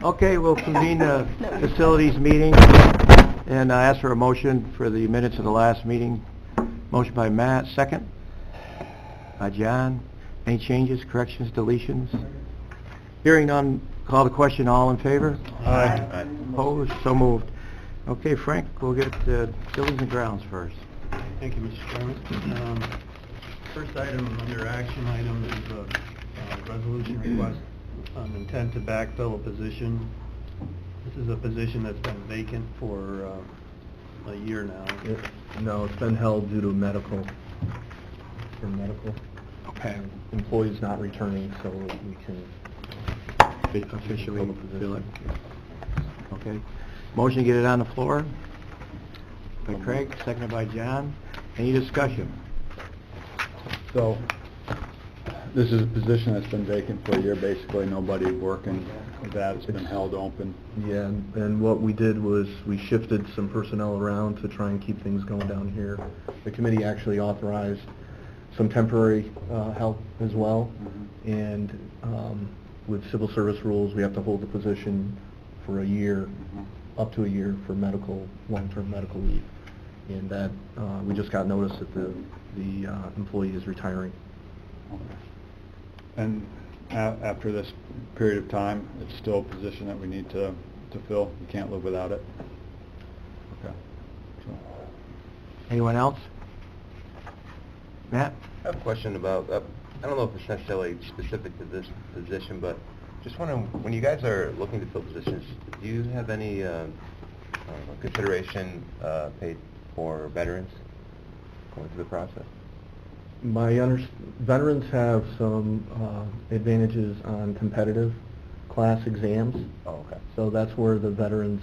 Okay, we'll convene the facilities meeting and ask for a motion for the minutes of the last meeting. Motion by Matt, second. By John. Any changes, corrections, deletions? Hearing none, call the question. All in favor? Aye. Opposed? So moved. Okay, Frank, we'll get buildings and grounds first. Thank you, Mr. Chairman. First item under action item is a resolution request on intent to backfill a position. This is a position that's been vacant for a year now. No, it's been held due to medical. For medical. Okay. Employees not returning, so we can Officially fill the position. fill it. Okay. Motion to get it on the floor by Craig, seconded by John. Any discussion? So, this is a position that's been vacant for a year, basically nobody working with that, it's been held open. Yeah, and what we did was we shifted some personnel around to try and keep things going down here. The committee actually authorized some temporary help as well, and with civil service rules, we have to hold the position for a year, up to a year for medical, long-term medical leave. And that, we just got notice that the employee is retiring. Okay. And after this period of time, it's still a position that we need to fill, we can't live without it? Okay. So. Anyone else? Matt? I have a question about, I don't know if it's necessarily specific to this position, but just wondering, when you guys are looking to fill positions, do you have any consideration paid for veterans going through the process? Veterans have some advantages on competitive class exams. Oh, okay. So that's where the veterans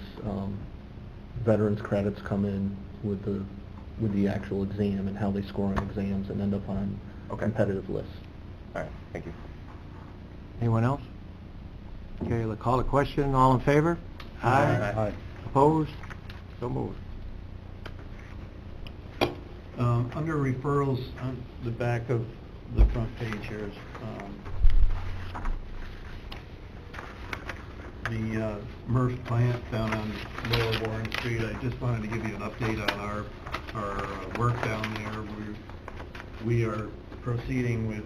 credits come in with the actual exam and how they score on exams and end up on competitive lists. All right, thank you. Anyone else? Okay, we'll call the question. All in favor? Aye. Opposed? So moved. Under referrals, on the back of the front page here is the MRF plant down on Lower Warren Street. I just wanted to give you an update on our work down there. We are proceeding with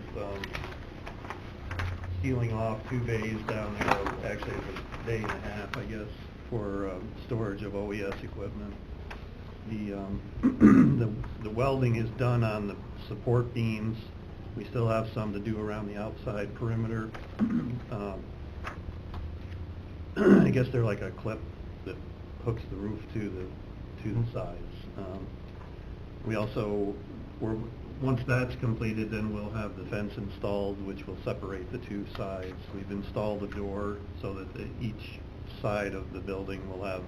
sealing off 2 bays down there. Actually, it's a day and a half, I guess, for storage of OES equipment. The welding is done on the support beams. We still have some to do around the outside perimeter. I guess they're like a clip that hooks the roof to the sides. We also, once that's completed, then we'll have the fence installed, which will separate the 2 sides. We've installed a door so that each side of the building will have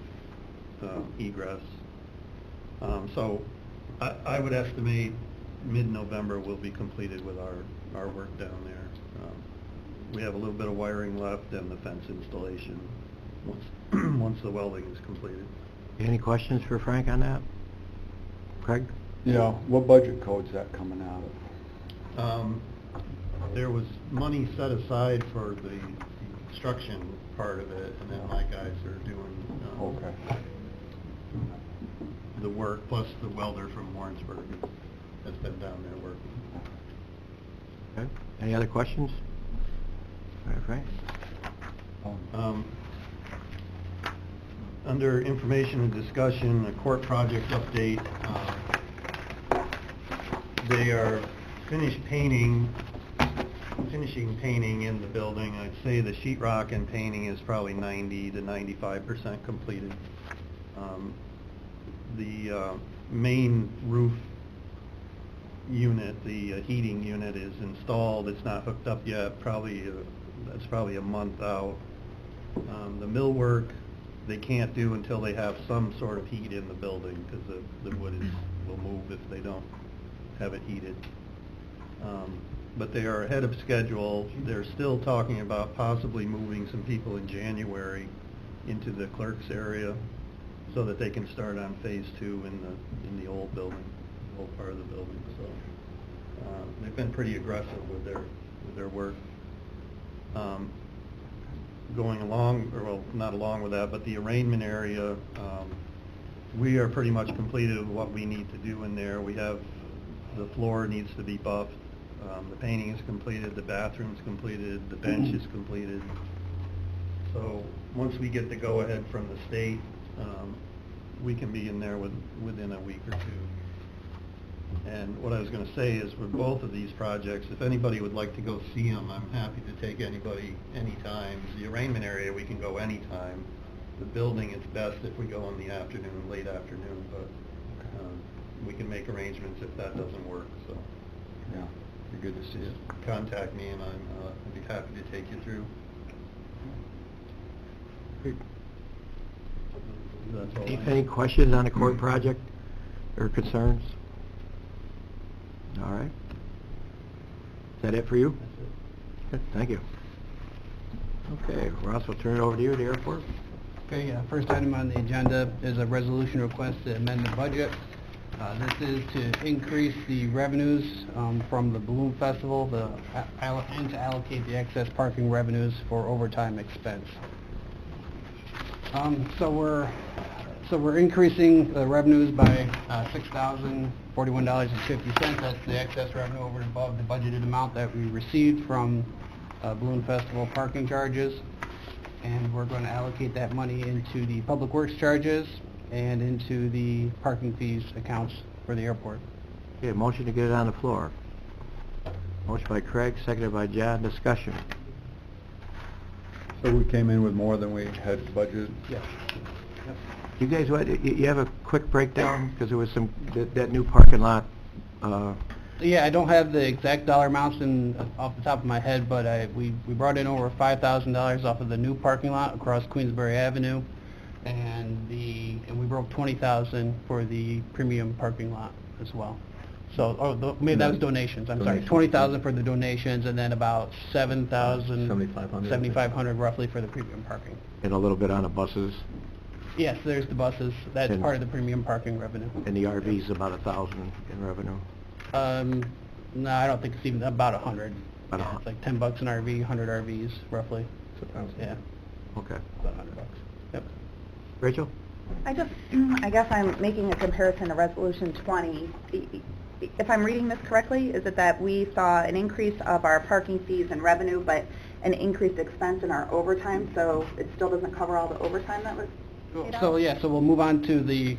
egress. So I would estimate mid-November we'll be completed with our work down there. We have a little bit of wiring left and the fence installation once the welding is completed. Any questions for Frank on that? Craig? Yeah, what budget code's that coming out of? There was money set aside for the construction part of it, and then my guys are doing Okay. the work, plus the welder from Warrensburg has been down there working. Okay. Any other questions? All right, Frank? Under information and discussion, a court project update. They are finishing painting in the building. I'd say the sheetrock and painting is probably 90 to 95% completed. The main roof unit, the heating unit, is installed. It's not hooked up yet. That's probably a month out. The millwork they can't do until they have some sort of heat in the building, because the wood will move if they don't have it heated. But they are ahead of schedule. They're still talking about possibly moving some people in January into the clerk's area so that they can start on phase 2 in the old building, the old part of the building. So they've been pretty aggressive with their work. going along, or well, not along with that, but the arraignment area, we are pretty much completed with what we need to do in there. We have, the floor needs to be buffed, the painting is completed, the bathroom's completed, the bench is completed. So, once we get the go-ahead from the state, we can be in there within a week or two. And what I was going to say is, for both of these projects, if anybody would like to go see them, I'm happy to take anybody anytime. The arraignment area, we can go anytime. The building, it's best if we go in the afternoon, late afternoon, but we can make arrangements if that doesn't work, so. Yeah, be good to see it. Contact me and I'd be happy to take you through. That's all I have. Any questions on the court project or concerns? All right. Is that it for you? Good, thank you. Okay, Ross, we'll turn it over to you, the airport. Okay, first item on the agenda is a resolution request to amend the budget. This is to increase the revenues from the Balloon Festival and to allocate the excess parking revenues for overtime expense. So we're increasing the revenues by $6,041.50. That's the excess revenue over and above the budgeted amount that we received from Balloon Festival parking charges. And we're going to allocate that money into the public works charges and into the parking fees accounts for the airport. Okay, motion to get it on the floor. Motion by Craig, seconded by John. Discussion. So we came in with more than we had budgeted? Yes. Yep. You guys, you have a quick breakdown? Because there was that new parking lot, Yeah, I don't have the exact dollar amounts off the top of my head, but we brought in over $5,000 off of the new parking lot across Queensbury Avenue, and we broke $20,000 for the premium parking lot as well. So, maybe that was donations. I'm sorry, Donations. $20,000 for the donations, and then about $7,500 roughly for the premium parking. and a little bit on the buses, Yes, there's the buses. That's And- part of the premium parking revenue. and the RVs about 1,000 in revenue. No, I don't think it's even about 100. About Yeah, it's like $10 an RV, 100 RVs roughly. Yeah, Okay. about $100. Yep. Rachel? I guess I'm making a comparison to Resolution 20. If I'm reading this correctly, is it that we saw an increase of our parking fees and revenue, but an increased expense in our overtime, so it still doesn't cover all the overtime that was paid out? So, yeah, so we'll move on to the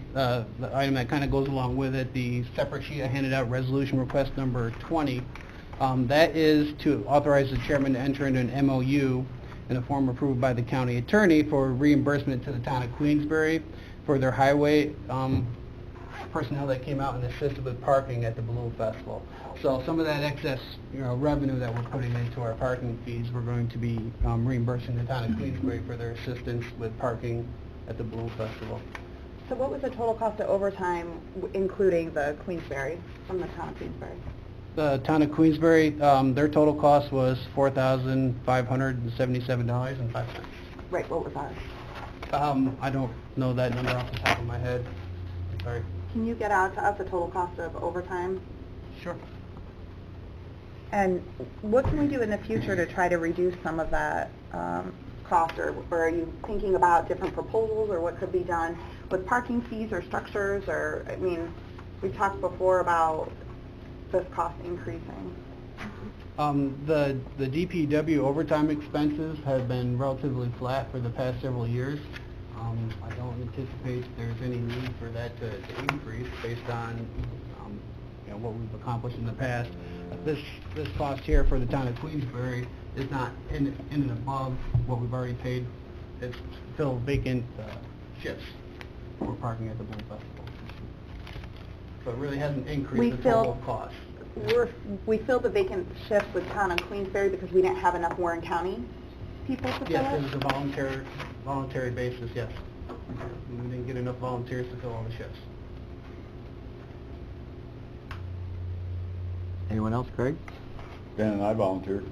item that kind of goes along with it, the separate sheet I handed out, resolution request number 20. That is to authorize the chairman to enter into an MOU in a form approved by the county attorney for reimbursement to the town of Queensbury for their highway personnel that came out and assisted with parking at the Balloon Festival. So some of that excess, revenue that we're putting into our parking fees, we're going to be reimbursing the town of Queensbury for their assistance with parking at the Balloon Festival. So what was the total cost of overtime, including the Queensbury, from the town of Queensbury? The town of Queensbury, their total cost was $4,577.05. Right, what was ours? I don't know that number off the top of my head. Sorry. Can you get out to us the total cost of overtime? Sure. And what can we do in the future to try to reduce some of that cost, or are you thinking about different proposals, or what could be done with parking fees or structures, or, I mean, we talked before about this cost increasing. The DPW overtime expenses have been relatively flat for the past several years. I don't anticipate there's any need for that to increase based on, what we've accomplished in the past. This cost here for the town of Queensbury is not in and above what we've already paid. It's fill vacant shifts for parking at the Balloon Festival. So it really hasn't increased the total cost. We filled the vacant shifts with town of Queensbury because we didn't have enough Warren County people to fill it? Yes, it was a voluntary basis, yes. We didn't get enough volunteers to fill all the shifts. Anyone else, Craig? Ben and I volunteered.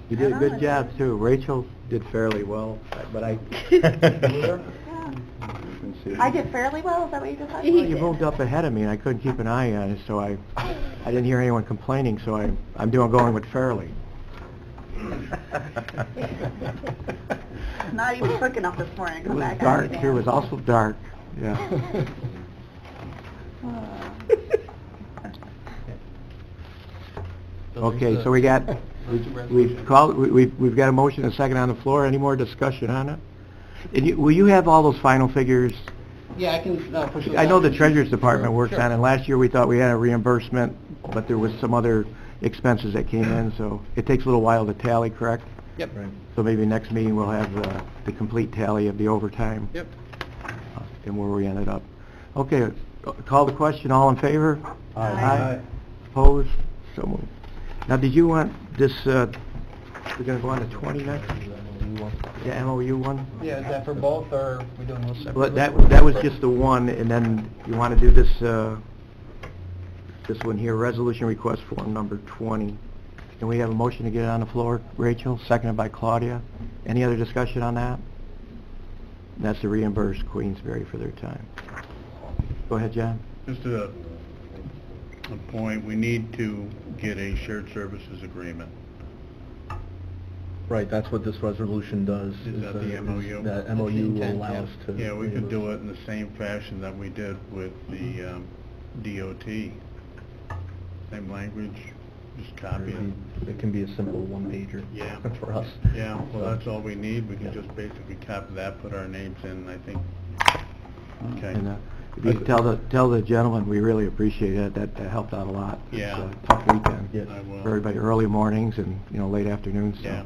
You did a I good know, job I too. Rachel did fairly well, but I... Yeah. You can see. I did fairly well, is that what you just said? Well, you moved up ahead of me, and I couldn't keep an eye on it, so I didn't hear anyone complaining, so I'm going with fairly. Not even quick enough this morning. It Come was back dark, on you, it Dan. was also dark, yeah. Okay, so we got, we've called, we've got a motion and a second on the floor. Any more discussion on it? And will you have all those final figures? Yeah, I can push those I know out. the Treasurer's Department works Sure. on it. Last year, we thought we had a reimbursement, but there was some other expenses that came in, so it takes a little while to tally, correct? Yep. Right. So maybe next meeting, we'll have the complete tally of the overtime. Yep. And where we ended up. Okay, call the question, all in favor? Aye. Opposed? So moved. Now, did you want this, we're gonna go on to 20 next? The MOU one? Yeah, is that for both, or are we doing those Well, separately? that was just the one, and then you want to do this, this one here, resolution request form number 20. Can we have a motion to get it on the floor? Rachel, seconded by Claudia. Any other discussion on that? That's to reimburse Queensbury for their time. Go ahead, John. Just a point, we need to get a shared services agreement. Right, that's what this resolution does. Is that the MOU? That That's the MOU will intent, allow yeah. us to... Yeah, we could do reimburse. it in the same fashion that we did with the DOT. Same language, just copy it. It can be a simple one-pager Yeah. for us. Yeah, well, that's all we need, we can Yeah. just basically copy that, put our names in, I think. Okay. And if you could tell the gentleman, we really appreciate it. That helped out a lot. Yeah. It's a tough weekend. Yes. I will. For everybody, early mornings and, late afternoons. So- Yeah.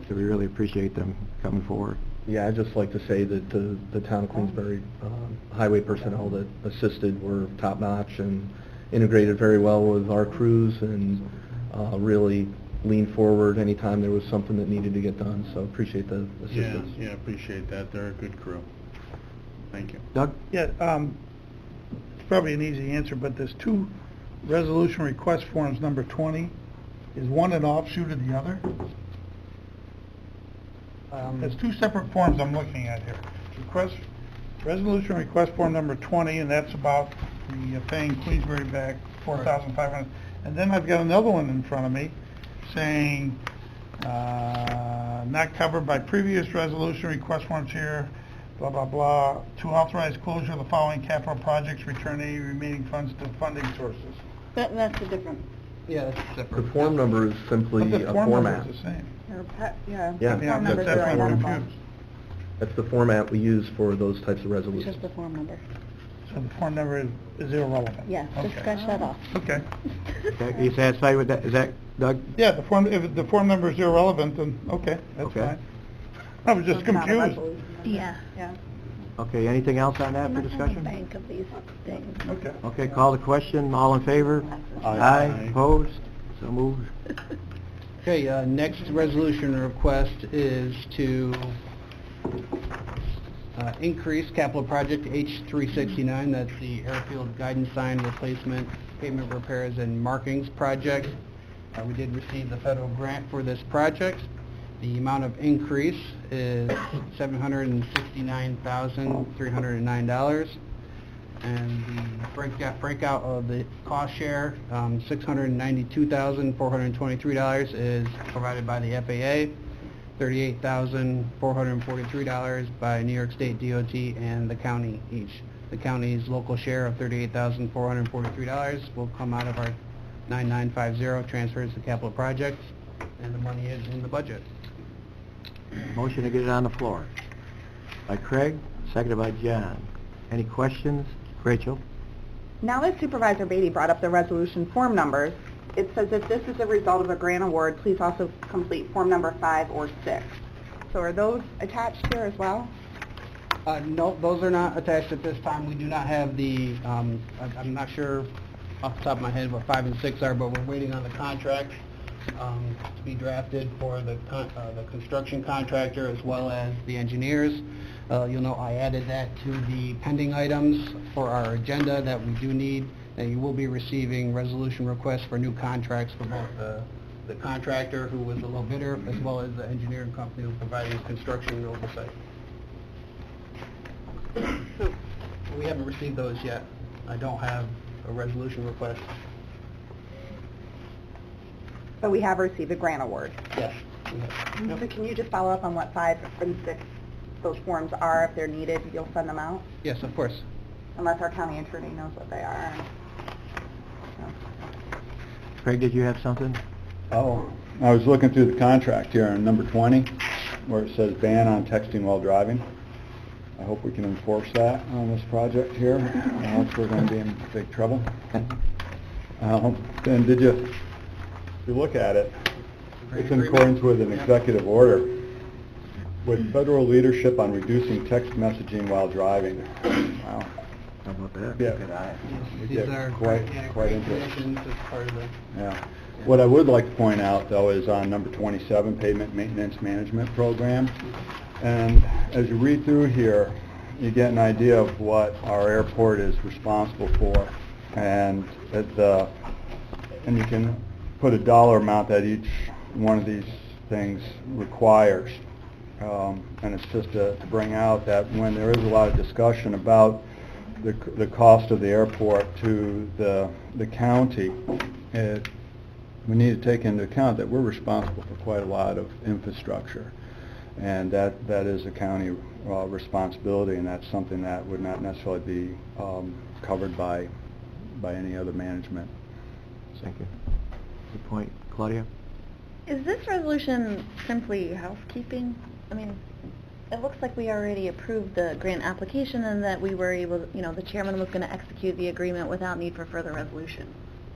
So we really appreciate them coming forward. Yeah, I'd just like to say that the town of Queensbury highway personnel that assisted were top-notch and integrated very well with our crews and really leaned forward anytime there was something that needed to get done, so appreciate the Yeah, assistance. yeah, appreciate that, they're a good crew. Thank you. Doug? Yeah, it's probably an easy answer, but there's two resolution request forms, number 20. Is one an offshoot of the other? There's two separate forms I'm looking at here. Resolution request form number 20, and that's about the paying Queensbury back $4,500. And then I've got another one in front of me saying, not covered by previous resolution request forms here, blah, blah, blah, to authorize closure of the following capital projects, return any remaining funds to funding sources. That's a different, Yeah, that's The separate. form number is simply But the a form number format. is the same. yeah. Yeah. the Yeah, form that's numbers are why I'm identical. confused. That's the format we use for those types of It's resolutions. just the form number. So the form number is irrelevant? Yeah, just Okay. scratch that off. Okay. Okay, are you satisfied with that? Is that, Doug? Yeah, if the form number is irrelevant, then, okay, that's Okay. fine. I was just It's not a confused. resolution. Yeah. Yeah. Okay, anything else on that for discussion? Bank of these things. Okay. Okay, call the question, all in favor? Aye. Opposed? So moved. Okay, next resolution request is to increase capital project H369, that's the airfield guidance sign replacement, pavement repairs and markings project. We did receive the federal grant for this project. The amount of increase is $769,309. And the breakout of the cost share, $692,423 is provided by the FAA, $38,443 by New York State DOT and the county each. The county's local share of $38,443 will come out of our 9950 transfers to capital projects, and the money is in the budget. Motion to get it on the floor. By Craig, seconded by John. Any questions? Rachel? Now that Supervisor Beatty brought up the resolution form numbers, it says if this is a result of a grant award, please also complete form number 5 or 6. So are those attached here as well? No, those are not attached at this time. We do not have the, I'm not sure off the top of my head what 5 and 6 are, but we're waiting on the contract to be drafted for the construction contractor as well as the engineers. You'll know I added that to the pending items for our agenda that we do need, and you will be receiving resolution requests for new contracts for both the contractor, who was the low bidder, as well as the engineering company who provided construction oversight. We haven't received those yet. I don't have a resolution request. But we have received a grant award. Yes. we have. So can you just follow up on what 5 and 6 those forms are. If they're needed, you'll send them out, Yes, of course. unless our county attorney knows what they are. Craig, did you have something? Oh, I was looking through the contract here on number 20, where it says ban on texting while driving. I hope we can enforce that on this project here, or else we're going to be in big trouble. And did you look at it? It's in accordance with an executive order with federal leadership on reducing text messaging while driving. Wow. How about that? Yeah. Good eye. These Yeah, are quite great interesting. conditions as part of the... Yeah. What I would like to point out, though, is on number 27, Pavement Maintenance Management Program. And as you read through here, you get an idea of what our airport is responsible for. And and you can put a dollar amount that each one of these things requires. And it's just to bring out that when there is a lot of discussion about the cost of the airport to the county, we need to take into account that we're responsible for quite a lot of infrastructure, and that is a county responsibility, and that's something that would not necessarily be covered by any other management. Thank you. Good point. Claudia? Is this resolution simply housekeeping? I mean, it looks like we already approved the grant application and that we were able, the chairman was going to execute the agreement without need for further resolution.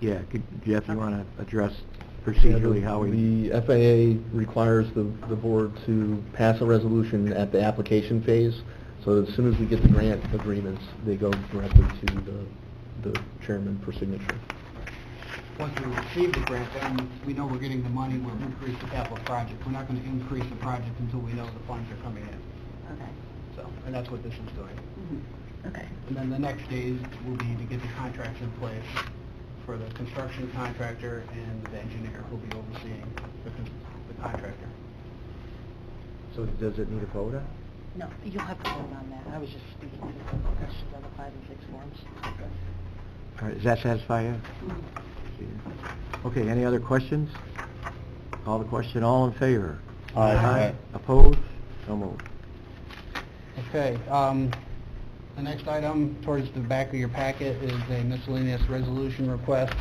Yeah, Jeff, you want to address procedurally how we... The FAA requires the board to pass a resolution at the application phase, so as soon as we get the grant agreements, they go directly to the chairman for signature. Once we receive the grant, then we know we're getting the money, we'll increase the capital project. We're not going to increase the project until we know the funds are coming in. Okay. So, and that's what this is doing. Okay. And then the next stage will be to get the contracts in place for the construction contractor and the engineer who'll be overseeing the contractor. So does it need a vote on? No, you'll have to vote on that. I was just speaking to the questions on the 5 and 6 forms. All right, does that satisfy you? Okay, any other questions? Call the question, all in favor? Aye. Opposed? So moved. Okay, the next item towards the back of your packet is a miscellaneous resolution request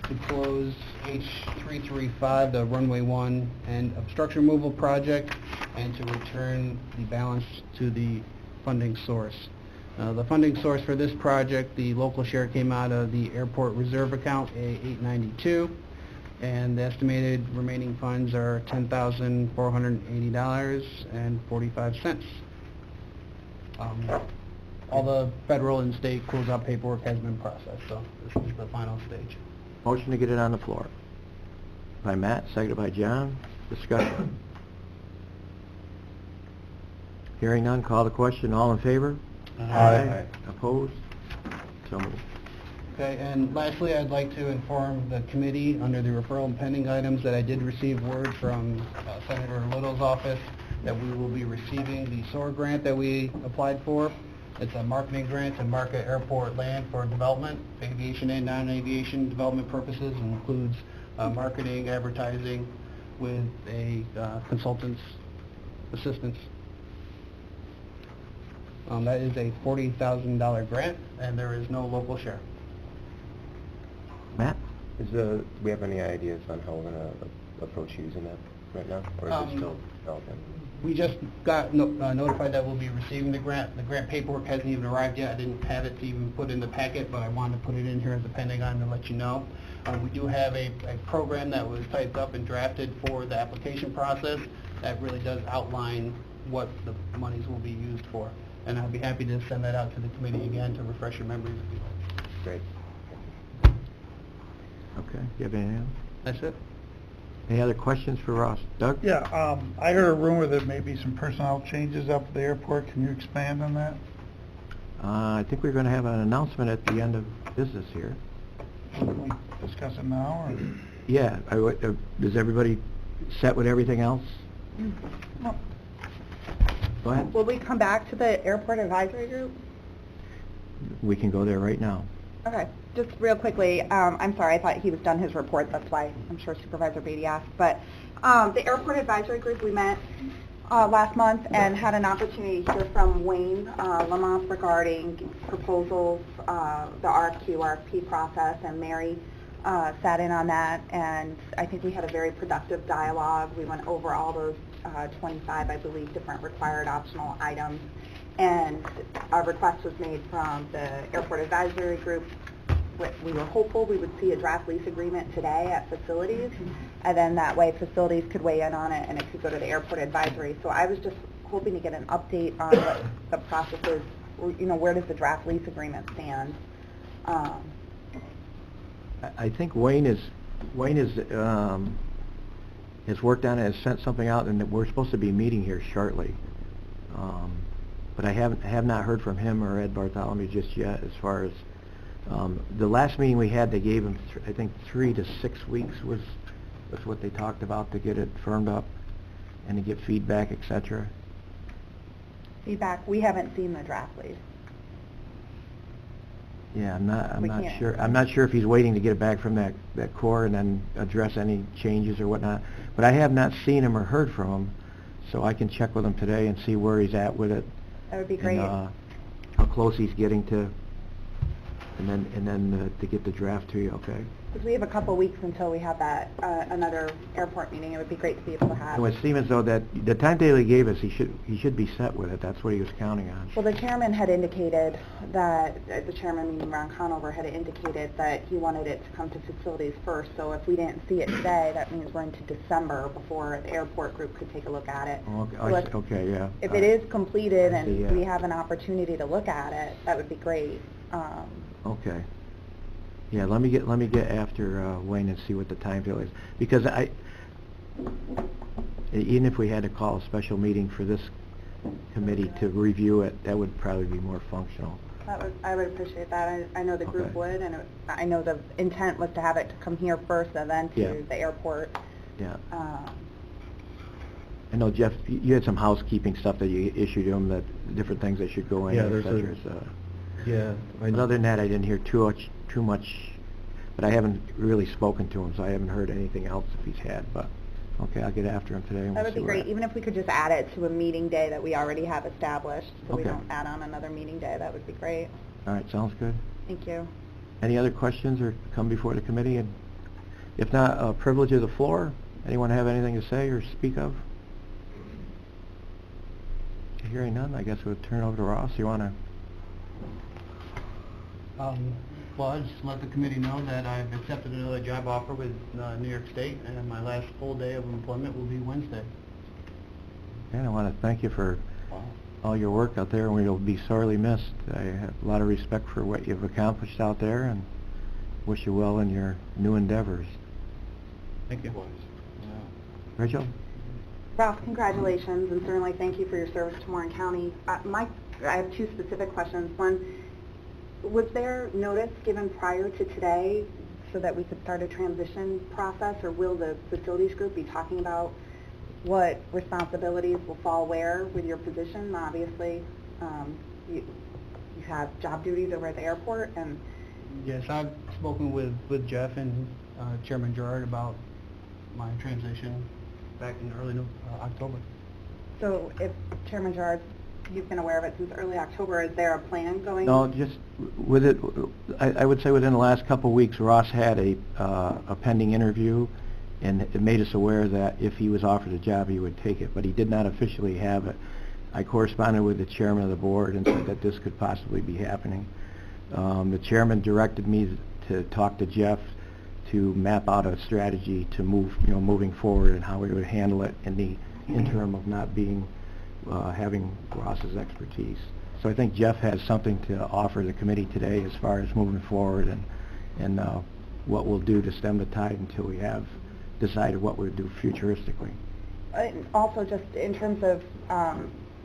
to close H335, the runway 1 and obstruction removal project, and to return the balance to the funding source. The funding source for this project, the local share came out of the airport reserve account, A892, and the estimated remaining funds are $10,480.45. All the federal and state closeout paperwork has been processed, so this is the final stage. Motion to get it on the floor. By Matt, seconded by John. Discussion. Hearing none, call the question, all in favor? Aye. Opposed? So moved. Okay, and lastly, I'd like to inform the committee under the referral and pending items that I did receive word from Senator Little's office that we will be receiving the SOAR grant that we applied for. It's a marketing grant to market airport land for development, aviation and non-aviation development purposes, and includes marketing, advertising with a consultant's assistance. That is a $40,000 grant, and there is no local share. Matt? Do we have any ideas on how we're going to approach using that right now, or is it still developing? We just got notified that we'll be receiving the grant. The grant paperwork hasn't even arrived yet. I didn't have it to even put in the packet, but I wanted to put it in here as a pending item to let you know. We do have a program that was typed up and drafted for the application process that really does outline what the monies will be used for. And I'll be happy to send that out to the committee again to refresh your memories if you like. Great. Okay, you have anything else? That's it. Any other questions for Ross? Doug? Yeah, I heard a rumor that may be some personnel changes up at the airport. Can you expand on that? I think we're going to have an announcement at the end of business here. Should we discuss it now, or? Yeah, is everybody set with everything else? No. Go ahead. Will we come back to the airport advisory group? We can go there right now. Okay, just real quickly, I'm sorry, I thought he was done his report, that's why I'm sure Supervisor Beatty asked, but the airport advisory group, we met last month and had an opportunity to hear from Wayne Lamont regarding proposals, the RFQ, RFP process, and Mary sat in on that, and I think we had a very productive dialogue. We went over all those 25, I believe, different required optional items, and a request was made from the Airport Advisory Group. We were hopeful we would see a draft lease agreement today at facilities, and then that way facilities could weigh in on it and it could go to the Airport Advisory. So I was just hoping to get an update on what the process is, you know, where does the draft lease agreement stand? I think Wayne has worked on it, has sent something out, and that we're supposed to be meeting here shortly. But I have not heard from him or Ed Bartholomew just yet as far as, the last meeting we had, they gave him, I think, 3 to 6 weeks was what they talked about to get it firmed up and to get feedback, et cetera. Feedback, we haven't seen the draft lease. Yeah, I'm not We can't. sure. I'm not sure if he's waiting to get it back from that core and then address any changes or whatnot. But I have not seen him or heard from him, so I can check with him today and see where he's at with it. That would be great. And, how close he's getting to, and then to get the draft to you, okay? Because we have a couple weeks until we have that, another airport meeting. It would be great to be able to have. And it seems as though that the timetable he gave us, he should be set with it. That's what he was counting on. Well, the chairman had indicated that, the chairman, meaning Ron Conover, had indicated that he wanted it to come to facilities first. So if we didn't see it today, that means we're into December before the airport group could take a look at it. Okay, So let's- okay, yeah. If it is completed I see, and we yeah. have an opportunity to look at it, that would be great. Okay. Yeah, let me get after Wayne and see what the timetable is, because even if we had to call a special meeting for this committee to review it, that would probably be more functional. I would appreciate that. I know the group Okay. would, and I know the intent was to have it to come here first and then Yeah. to the airport. Yeah. I know, Jeff, you had some housekeeping stuff that you issued him, that different things that should go in, Yeah, et there's cetera. a- So. Yeah. But other than that, I didn't hear too much, but I haven't really spoken to him, so I haven't heard anything else if he's had, but, okay, I'll get after him today and That we'll would see be where great, we're even if we could just add it to a meeting day that we already have established, so we Okay. don't add on another meeting day. That would be great. at. All right, sounds good. Thank you. Any other questions or come before the committee? And if not, privilege of the floor. Anyone have anything to say or speak of? Hearing none, I guess we'll turn it over to Ross. You want to? Well, I'll just let the committee know that I've accepted another job offer with New York State, and my last full day of employment will be Wednesday. And I want to thank you for all your work out there, and we'll be sorely missed. I have a lot of respect for what you've accomplished out there, and wish you well in your new endeavors. Thank you. Rachel? Ralph, congratulations, and certainly thank you for your service to Warren County. I have two specific questions. One, was there notice given prior to today so that we could start a transition process, or will the facilities group be talking about what responsibilities will fall where with your position? Obviously, you have job duties over at the airport, and Yes, I've spoken with Jeff and Chairman Gerard about my transition back in early October. so if Chairman Gerard, you've been aware of it since early October, is there a plan going? No, just with it, I would say within the last couple of weeks, Ross had a pending interview, and it made us aware that if he was offered a job, he would take it, but he did not officially have it. I corresponded with the chairman of the board and said that this could possibly be happening. The chairman directed me to talk to Jeff to map out a strategy to moving forward and how we would handle it in the interim of not being having Ross's expertise. So I think Jeff has something to offer the committee today as far as moving forward and what we'll do to stem the tide until we have decided what we'll do futuristically. And also, just in terms of,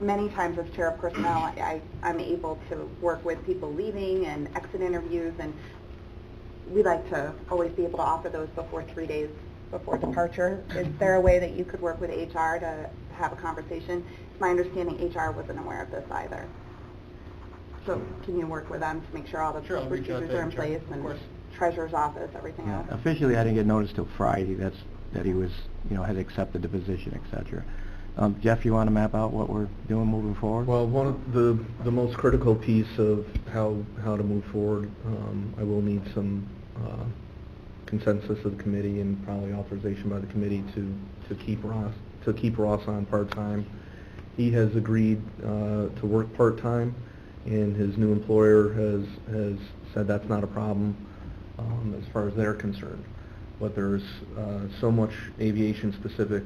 many times as chair of personnel, I'm able to work with people leaving and exit interviews, and we like to always be able to offer those before 3 days before departure. Is there a way that you could work with HR to have a conversation? It's my understanding HR wasn't aware of this either. So can you work with them to make sure all the Sure, I'll reach out procedures to are in HR, place, of and course. treasurer's office, everything Yeah, else? officially, I didn't get notice till Friday that he was, had accepted the position, et cetera. Jeff, you want to map out what we're doing moving forward? Well, one of the most critical piece of how to move forward, I will need some consensus of the committee and probably authorization by the committee to keep Ross on part-time. He has agreed to work part-time, and his new employer has said that's not a problem as far as they're concerned. But there's so much aviation-specific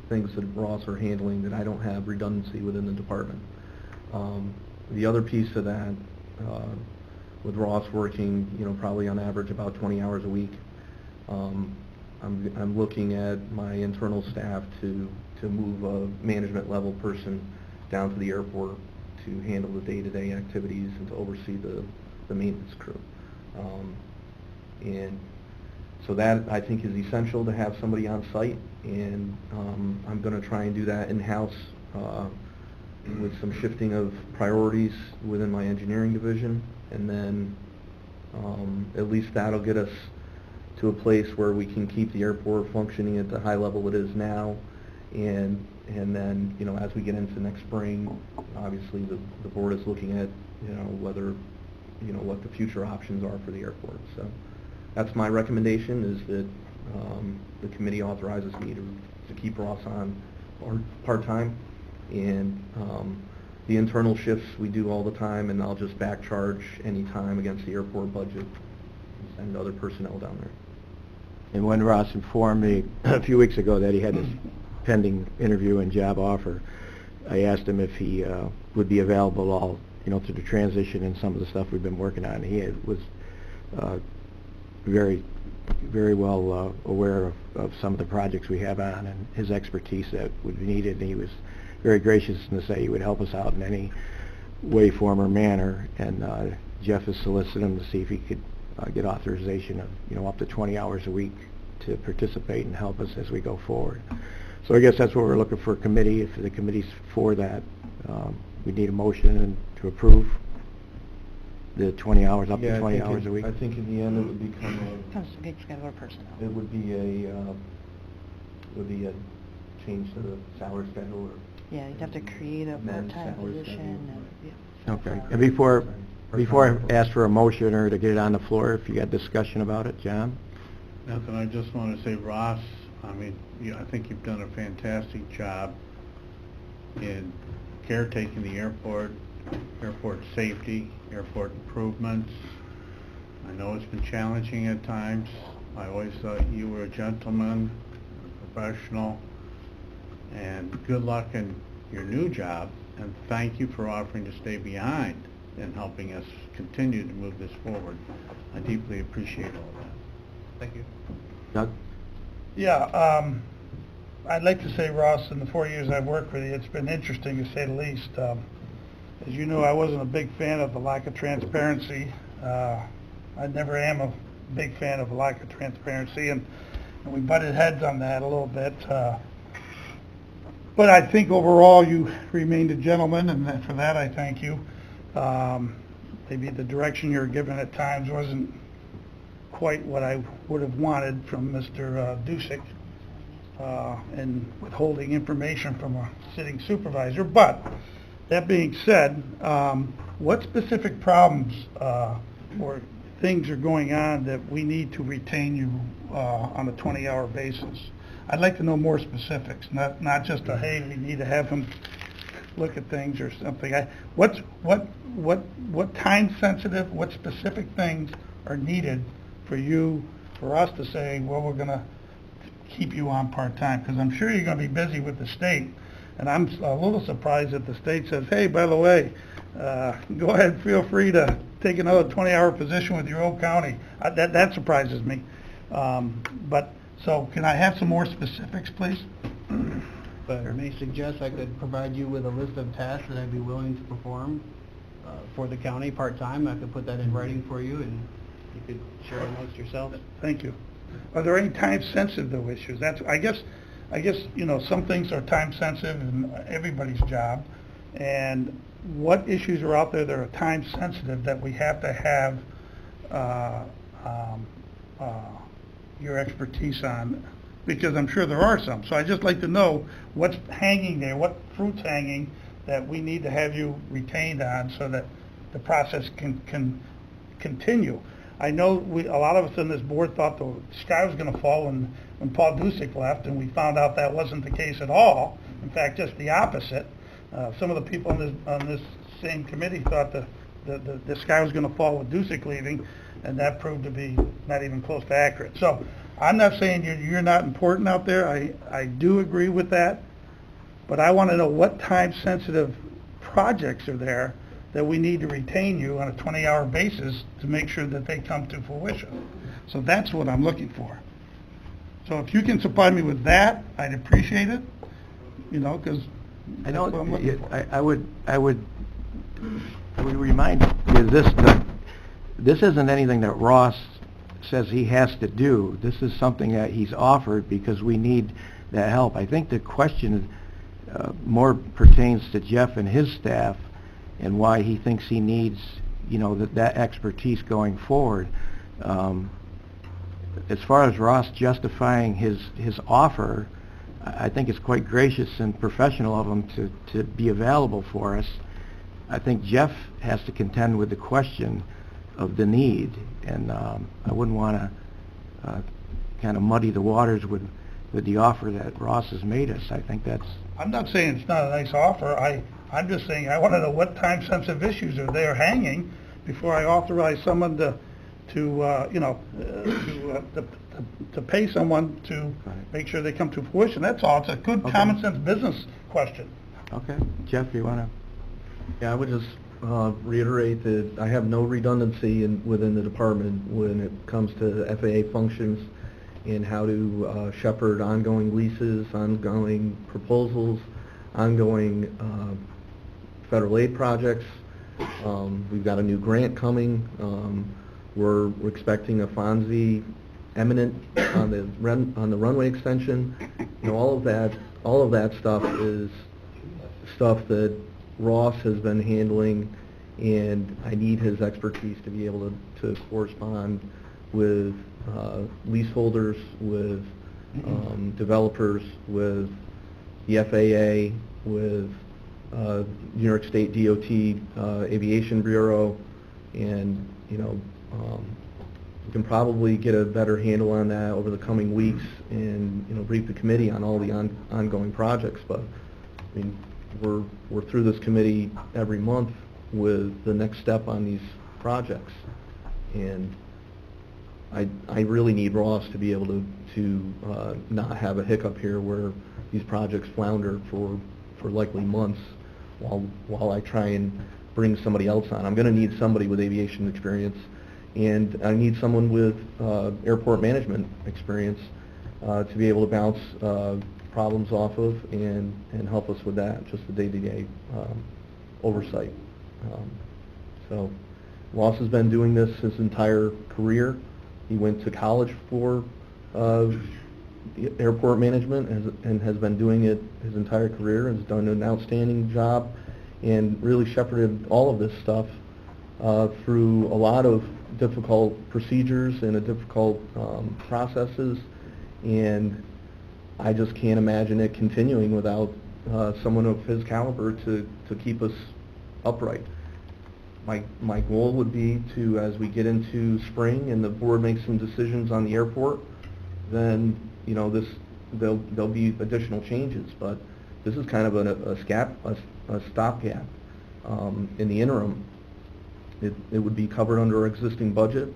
things that Ross are handling that I don't have redundancy within the department. The other piece of that, with Ross working, probably on average about 20 hours a week, I'm looking at my internal staff to move a management level person down to the airport to handle the day-to-day activities and to oversee the maintenance crew. And so that, I think, is essential to have somebody on site, and I'm going to try and do that in-house with some shifting of priorities within my engineering division, and then at least that'll get us to a place where we can keep the airport functioning at the high level it is now, and then, as we get into next spring, obviously the board is looking at, whether, what the future options are for the airport. So that's my recommendation, is that the committee authorizes me to keep Ross on part-time, and the internal shifts we do all the time, and I'll just back charge any time against the airport budget and send other personnel down there. And when Ross informed me a few weeks ago that he had this pending interview and job offer, I asked him if he would be available all, to the transition and some of the stuff we've been working on. He was very, very well aware of some of the projects we have on and his expertise that would be needed, and he was very gracious to say he would help us out in any way, form, or manner. And Jeff has solicited him to see if he could get authorization of, up to 20 hours a week to participate and help us as we go forward. So I guess that's what we're looking for, committee. If the committee's for that, we need a motion to approve the 20 hours, up to 20 hours a week. I think in the end it would become It's got our personnel. it would be a change to the salary schedule. Or Yeah, you'd have to create a amend part-time salary position schedule. and, yeah. Okay. And before I ask for a motion or to get it on the floor, if you got discussion about it, John? Nothing, I just want to say, Ross, I mean, I think you've done a fantastic job in caretaking the airport safety, airport improvements. I know it's been challenging at times. I always thought you were a gentleman, a professional, and good luck in your new job, and thank you for offering to stay behind and helping us continue to move this forward. I deeply appreciate all that. Thank you. Doug? Yeah, I'd like to say, Ross, in the 4 years I've worked with you, it's been interesting to say the least. As you know, I wasn't a big fan of the lack of transparency. I never am a big fan of the lack of transparency, and we butted heads on that a little bit. But I think overall you remained a gentleman, and for that I thank you. Maybe the direction you were given at times wasn't quite what I would have wanted from Mr. Dusick, and withholding information from a sitting supervisor. But that being said, what specific problems or things are going on that we need to retain you on a 20-hour basis? I'd like to know more specifics, not just a, hey, we need to have him look at things or something. What time sensitive, what specific things are needed for us to say, well, we're going to keep you on part-time? Because I'm sure you're going to be busy with the state, and I'm a little surprised that the state says, hey, by the way, go ahead, feel free to take another 20-hour position with your own county. That surprises me. So can I have some more specifics, please? But I may suggest I could provide you with a list of tasks that I'd be willing to perform for the county part-time. I could put that in writing for you, and you could share it amongst yourselves. Thank you. Are there any time-sensitive issues? I guess, some things are time-sensitive in everybody's job. And what issues are out there that are time-sensitive that we have to have your expertise on because I'm sure there are some. So I'd just like to know what's hanging there, what fruit's hanging that we need to have you retained on so that the process can continue. I know a lot of us on this board thought the sky was going to fall when Paul Dusick left, and we found out that wasn't the case at all. In fact, just the opposite. Some of the people on this same committee thought the sky was going to fall with Dusick leaving, and that proved to be not even close to accurate. So I'm not saying you're not important out there. I do agree with that, but I want to know what time-sensitive projects are there that we need to retain you on a 20-hour basis to make sure that they come to fruition. So that's what I'm looking for. So if you can supply me with that, I'd appreciate it, because I that's know, what I'm looking for. I would remind you this isn't anything that Ross says he has to do. This is something that he's offered because we need that help. I think the question more pertains to Jeff and his staff and why he thinks he needs, that expertise going forward. As far as Ross justifying his offer, I think it's quite gracious and professional of him to be available for us. I think Jeff has to contend with the question of the need, and I wouldn't want to kind of muddy the waters with the offer that Ross has made us. I think that's... I'm not saying it's not a nice offer. I'm just saying I want to know what time-sensitive issues are there hanging before I authorize someone to pay someone to make sure they come to fruition. That's all. It's a good Okay. common-sense business question. Okay. Jeff, you want to... Yeah, I would just reiterate that I have no redundancy within the department when it comes to FAA functions and how to shepherd ongoing leases, ongoing proposals, ongoing federal aid projects. We've got a new grant coming. We're expecting a FONSI eminent on the runway extension. All of that stuff is stuff that Ross has been handling, and I need his expertise to be able to correspond with leaseholders, with developers, with the FAA, with New York State DOT Aviation Bureau, and we can probably get a better handle on that over the coming weeks and brief the committee on all the ongoing projects. But I mean, we're through this committee every month with the next step on these projects, and I really need Ross to be able to not have a hiccup here where these projects flounder for likely months while I try and bring somebody else on. I'm going to need somebody with aviation experience, and I need someone with airport management experience to be able to bounce problems off of and help us with that, just the day-to-day oversight. So Ross has been doing this his entire career. He went to college for airport management and has been doing it his entire career, has done an outstanding job and really shepherded all of this stuff through a lot of difficult procedures and difficult processes, and I just can't imagine it continuing without someone of his caliber to keep us upright. My goal would be to, as we get into spring and the board makes some decisions on the airport, then there'll be additional changes. But this is kind of a stopgap. In the interim, it would be covered under our existing budget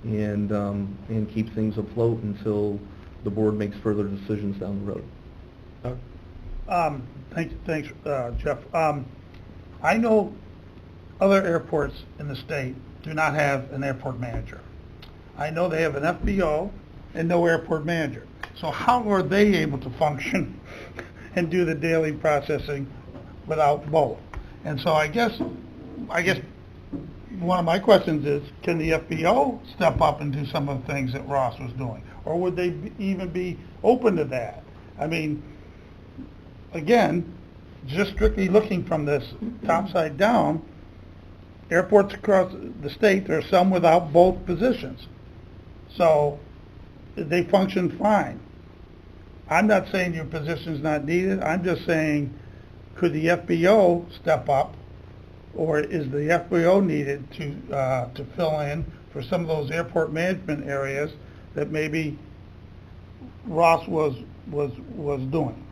and keep things afloat until the board makes further decisions down the road. Thanks, Jeff. I know other airports in the state do not have an airport manager. I know they have an FBO and no airport manager. So how are they able to function and do the daily processing without both? And so I guess one of my questions is, can the FBO step up and do some of the things that Ross was doing? Or would they even be open to that? I mean, again, just strictly looking from this top side down, airports across the state, there are some without both positions. So they function fine. I'm not saying your position's not needed, I'm just saying, could the FBO step up, or is the FBO needed to fill in for some of those airport management areas that maybe Ross was doing?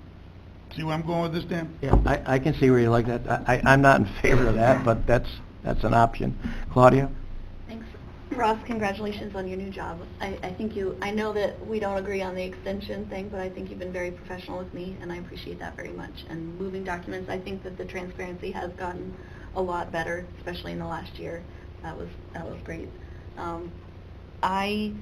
See where I'm going with this, Dan? Yeah, I can see where you like that. I'm not in favor of that, but that's an option. Claudia? Thanks. Ross, congratulations on your new job. I think I know that we don't agree on the extension thing, but I think you've been very professional with me, and I appreciate that very much. And moving documents, I think that the transparency has gotten a lot better, especially in the last year. That was great. I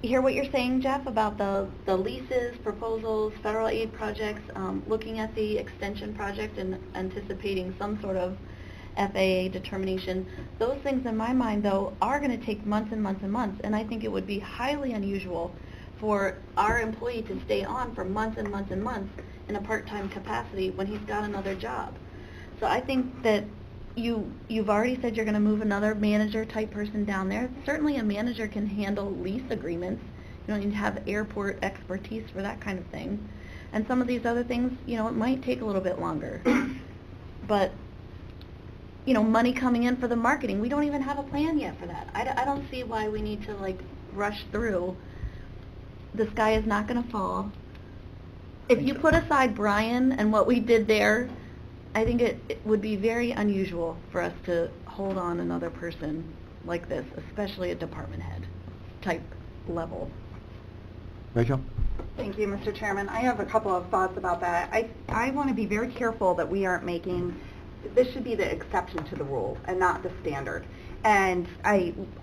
hear what you're saying, Jeff, about the leases, proposals, federal aid projects, looking at the extension project and anticipating some sort of FAA determination. Those things in my mind, though, are going to take months and months and months, and I think it would be highly unusual for our employee to stay on for months and months and months in a part-time capacity when he's got another job. So I think that you've already said you're going to move another manager-type person down there. Certainly a manager can handle lease agreements. You don't need to have airport expertise for that kind of thing. And some of these other things, it might take a little bit longer. But money coming in for the marketing. We don't even have a plan yet for that. I don't see why we need to rush through. The sky is not going to fall. If you put aside Brian and what we did there, I think it would be very unusual for us to hold on another person like this, especially a department head type level. Rachel? Thank you, Mr. Chairman. I have a couple of thoughts about that. I want to be very careful that we aren't making, this should be the exception to the rule and not the standard. And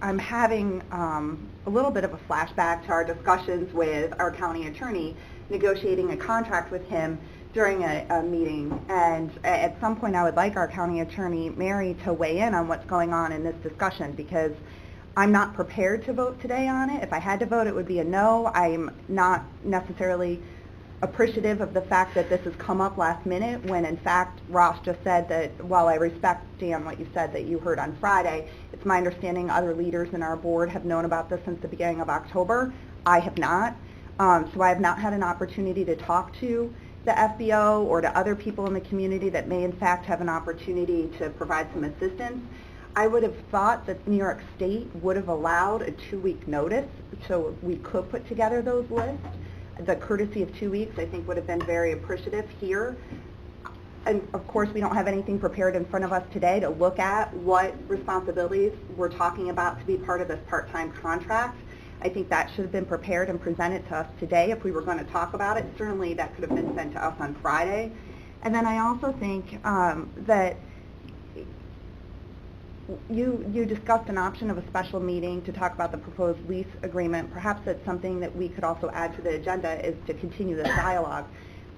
I'm having a little bit of a flashback to our discussions with our county attorney negotiating a contract with him during a meeting. And at some point I would like our county attorney, Mary, to weigh in on what's going on in this discussion, because I'm not prepared to vote today on it. If I had to vote, it would be a no. I'm not necessarily appreciative of the fact that this has come up last minute, when in fact Ross just said that, while I respect, Dan, what you said that you heard on Friday, it's my understanding other leaders in our board have known about this since the beginning of October. I have not. So I have not had an opportunity to talk to the FBO or to other people in the community that may in fact have an opportunity to provide some assistance. I would have thought that New York State would have allowed a 2-week notice so we could put together those lists. The courtesy of 2 weeks, I think, would have been very appreciative here. And of course, we don't have anything prepared in front of us today to look at what responsibilities we're talking about to be part of this part-time contract. I think that should have been prepared and presented to us today if we were going to talk about it. Certainly that could have been sent to us on Friday. And then I also think that you discussed an option of a special meeting to talk about the proposed lease agreement. Perhaps that's something that we could also add to the agenda, is to continue this dialogue.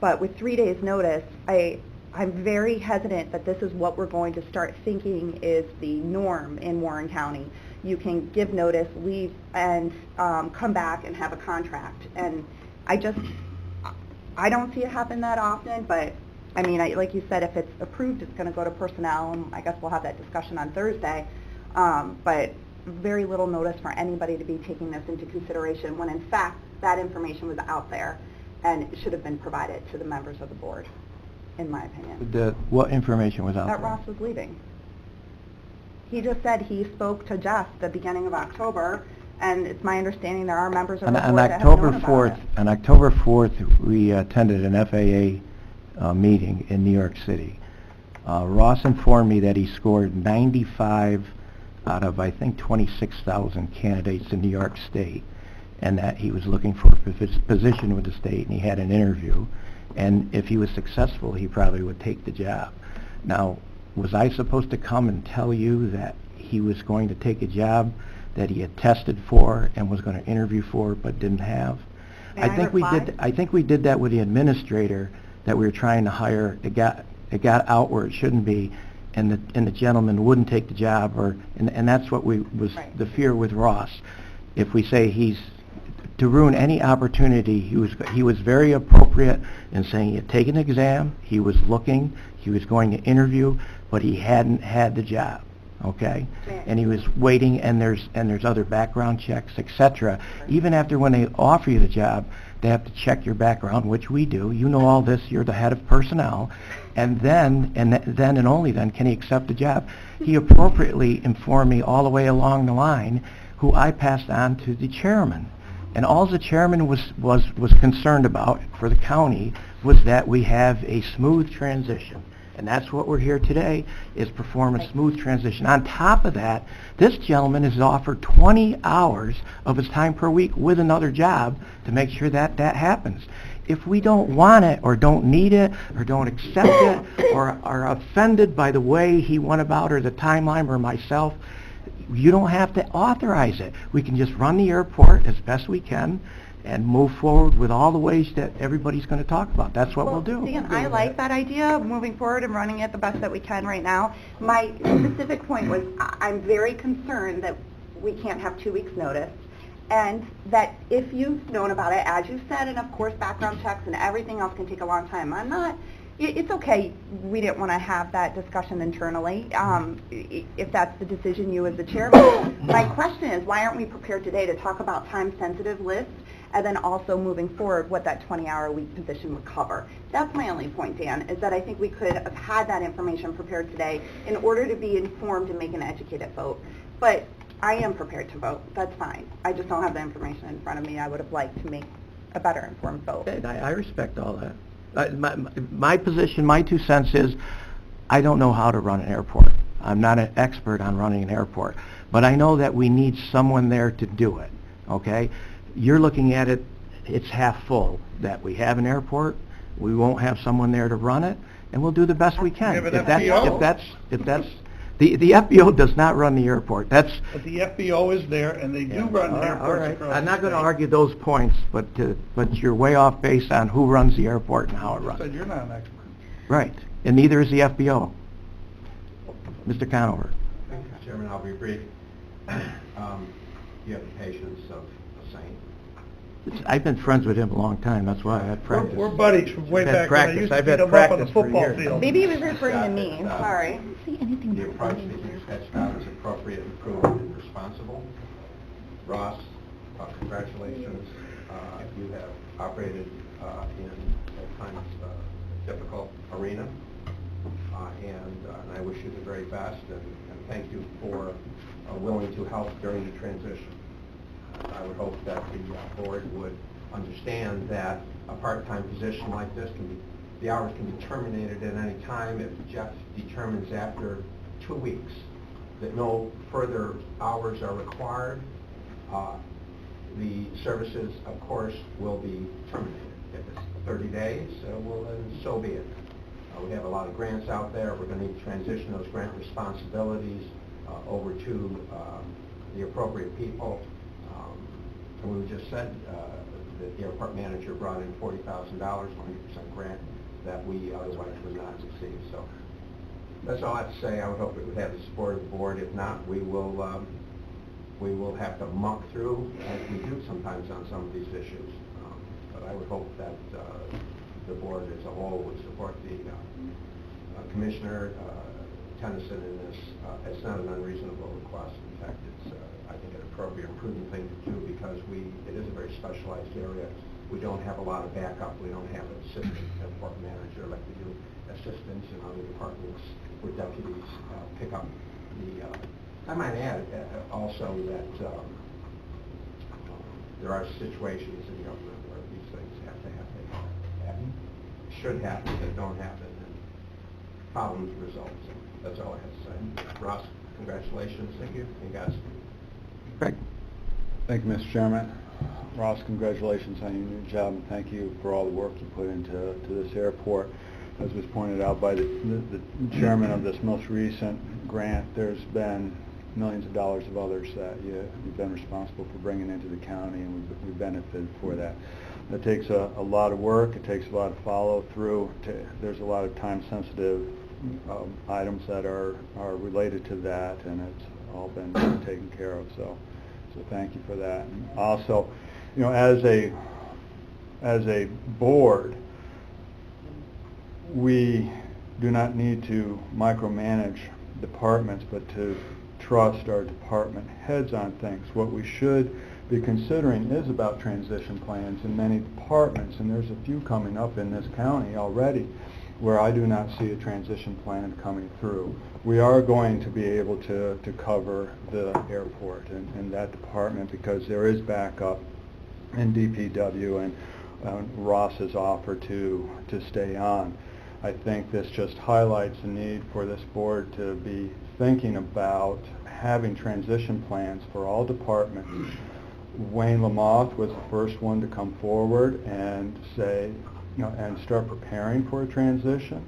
But with 3 days notice, I'm very hesitant that this is what we're going to start thinking is the norm in Warren County. You can give notice, leave, and come back and have a contract. And I don't see it happen that often, but I mean, like you said, if it's approved, it's going to go to personnel, and I guess we'll have that discussion on Thursday. But very little notice for anybody to be taking this into consideration when, in fact, that information was out there and it should have been provided to the members of the board, in my opinion. What information was out there? That Ross was leaving. He just said he spoke to Jeff the beginning of October, and it's my understanding there are members of the board that have known about it. On October 4th, we attended an FAA meeting in New York City. Ross informed me that he scored 95 out of, I think, 26,000 candidates in New York State, and that he was looking for a position with the state, and he had an interview, and if he was successful, he probably would take the job. Now, was I supposed to come and tell you that he was going to take a job that he had tested for and was going to interview for but didn't have? May I reply? I think we did that with the administrator that we were trying to hire. It got out where it shouldn't be, and the gentleman wouldn't take the job, and that's what was Right. the fear with Ross. If we say he's to ruin any opportunity, he was very appropriate in saying he had taken an exam, he was looking, he was going to interview, but he hadn't had the job. Okay, Yeah. and he was waiting, and there's other background checks, etc. Even after when they offer you the job, They have to check your background, which we do. You know all this. You're the head of personnel. And then and only then can he accept the job. He appropriately informed me all the way along the line, who I passed on to the chairman. And all the chairman was concerned about for the county was that we have a smooth transition. And that's what we're here today, is perform a smooth transition. On top of that, this gentleman is offered 20 hours of his time per week with another job to make sure that that happens. If we don't want it, or don't need it, or don't accept it, or are offended by the way he went about, or the timeline, or myself, you don't have to authorize it. We can just run the airport as best we can and move forward with all the ways that everybody's going to talk about. That's what we'll do. Dan, I like that idea of moving forward and running it the best that we can right now. My specific point was I'm very concerned that we can't have 2 weeks' notice, and that if you've known about it, as you said, and of course background checks and everything else can take a long time. It's okay, we didn't want to have that discussion internally, if that's the decision you as the chairman. My question is, why aren't we prepared today to talk about time-sensitive lists, and then also moving forward what that 20-hour-a-week position would cover? That's my only point, Dan, is that I think we could have had that information prepared today in order to be informed and make an educated vote. But I am prepared to vote, that's fine. I just don't have the information in front of me. I would have liked to make a better informed vote. I respect all that. My position, my 2 cents is, I don't know how to run an airport. I'm not an expert on running an airport. But I know that we need someone there to do it, okay? You're looking at it, it's half full, that we have an airport, we won't have someone there to run it, and we'll do the best we can. You have an FBO. If that's, the FBO does not run the airport. But the FBO is there, and they do run airports all right. across I'm not going to the state. argue those points, but you're way off base on who runs the airport and how it You runs. said you're not an expert. Right, and neither is the FBO. Mr. Conover. Thank you, Mr. Chairman. I'll be brief. You have the patience of a saint. I've been friends with him a long time, that's why I had practice. We're buddies from way I've had back when I practice. used to I've beat had them up on the practice for football years. field. Maybe he was referring to me, sorry. The approach that you sketched out is appropriate, and prudent, and responsible. Ross, congratulations. You have operated in at times a difficult arena, and I wish you the very best, and thank you for willing to help during the transition. I would hope that the board would understand that a part-time position like this the hours can be terminated at any time. If Jeff determines after 2 weeks that no further hours are required, the services, of course, will be terminated. If it's 30 days, well, then so be it. We have a lot of grants out there. We're going to need to transition those grant responsibilities over to the appropriate people. And we just said that the airport manager brought in $40,000, 100% grant, that we otherwise would not receive. So that's all I have to say. I would hope it would have the support of the board. If not, we will have to muck through, as we do sometimes on some of these issues. But I would hope that the board as a whole would support the Commissioner Tennyson in this. It's not an unreasonable request. In fact, it's I think an appropriate and prudent thing to do, because it is a very specialized area. We don't have a lot of backup. We don't have an assistant airport manager like we do assistants in other departments where deputies pick up the... I might add also that there are situations in government where these things have to happen, should happen, that don't happen, and problems result. So that's all I have to say. Ross, congratulations. Thank you. And guys. Greg. Thank you, Mr. Chairman. Ross, congratulations on your new job, and thank you for all the work you put into this airport. As was pointed out by the chairman of this most recent grant, there's been millions of dollars of others that you've been responsible for bringing into the county, and we've benefited for that. It takes a lot of work. It takes a lot of follow-through. There's a lot of time-sensitive items that are related to that, and it's all been taken care of. So thank you for that. And also, as a board, we do not need to micromanage departments, but to trust our department heads on things. What we should be considering is about transition plans in many departments, and there's a few coming up in this county already where I do not see a transition plan coming through. We are going to be able to cover the airport and that department because there is backup in DPW, and Ross has offered to stay on. I think this just highlights the need for this board to be thinking about having transition plans for all departments. Wayne Lamothe was the first one to come forward and say, and start preparing for a transition.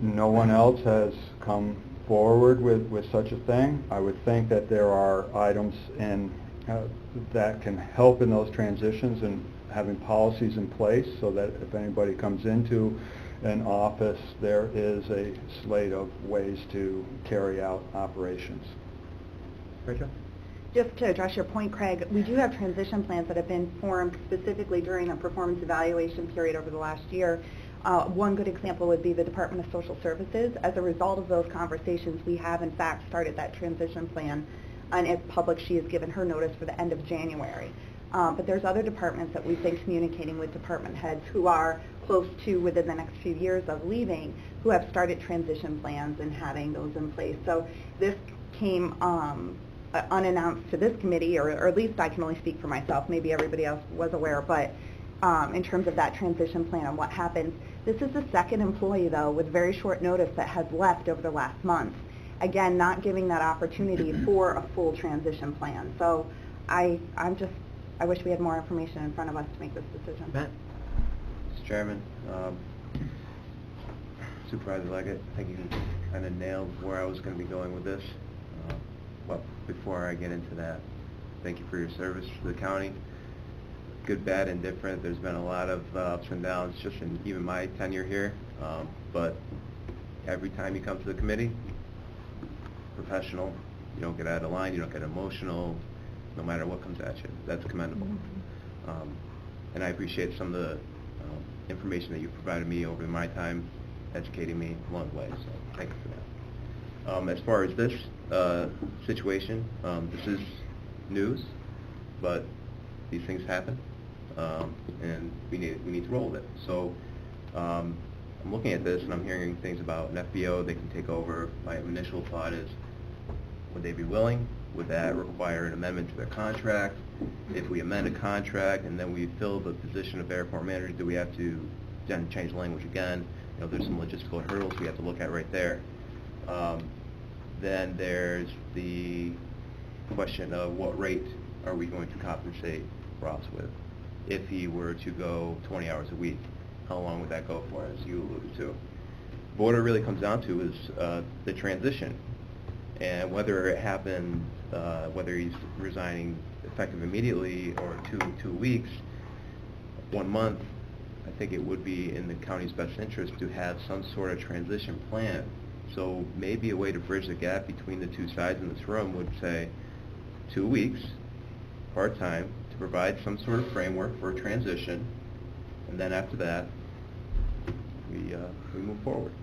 No one else has come forward with such a thing. I would think that there are items that can help in those transitions and having policies in place so that if anybody comes into an office, there is a slate of ways to carry out operations. Rachel? Just to address your point, Craig, we do have transition plans that have been formed specifically during a performance evaluation period over the last year. One good example would be the Department of Social Services. As a result of those conversations, we have in fact started that transition plan, and it's public. She has given her notice for the end of January. But there's other departments that we've been communicating with department heads who are close to within the next few years of leaving, who have started transition plans and having those in place. So this came unannounced to this committee, or at least I can only speak for myself. Maybe everybody else was aware, but in terms of that transition plan and what happens, this is the second employee, though, with very short notice that has left over the last month. Again, not giving that opportunity for a full transition plan. So I wish we had more information in front of us to make this decision. Matt? Mr. Chairman, Supervisor Leggett, I think you kind of nailed where I was going to be going with this. But before I get into that, thank you for your service to the county. Good, bad, and different. There's been a lot of ups and downs just in even my tenure here. But every time you come to the committee, professional, you don't get out of line, you don't get emotional, no matter what comes at you. That's commendable. And I appreciate some of the information that you've provided me over my time, educating me along the way, so thank you for that. As far as this situation, this is news, but these things happen, and we need to roll with it. So I'm looking at this and I'm hearing things about an FBO, they can take over. My initial thought is, would they be willing? Would that require an amendment to their contract? If we amend a contract and then we fill the position of airport manager, do we have to then change the language again? There's some logistical hurdles we have to look at right there. Then there's the question of what rate are we going to compensate Ross with? If he were to go 20 hours a week, how long would that go for, as you alluded to? But what it really comes down to is the transition, and whether it happened, whether he's resigning effective immediately or two weeks, 1 month. I think it would be in the county's best interest to have some sort of transition plan. So maybe a way to bridge the gap between the two sides in this room would say 2 weeks, part-time, to provide some sort of framework for a transition, and then after that, we move forward.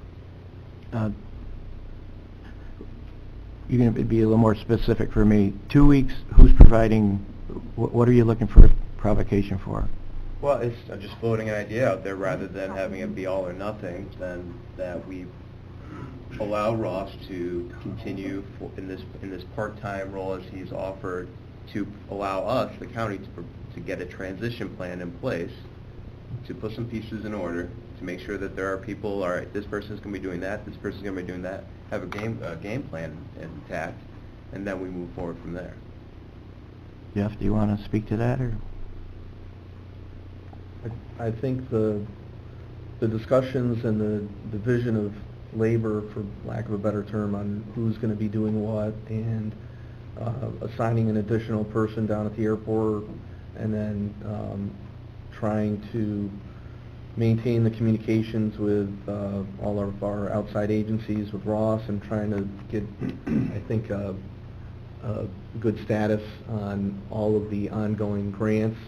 You're going to be a little more specific for me. 2 weeks, who's providing, what are you looking for provocation for? Well, I'm just floating an idea out there rather than having it be all or nothing, then that we allow Ross to continue in this part-time role as he's offered, to allow us, the county, to get a transition plan in place, to put some pieces in order, to make sure that there are people, all right, this person's going to be doing that, this person's going to be doing that, have a game plan intact, and then we move forward from there. Jeff, do you want to speak to that, or? I think the discussions and the division of labor, for lack of a better term, on who's going to be doing what, and assigning an additional person down at the airport, and then trying to maintain the communications with all of our outside agencies, with Ross, and trying to get, I think, a good status on all of the ongoing grants.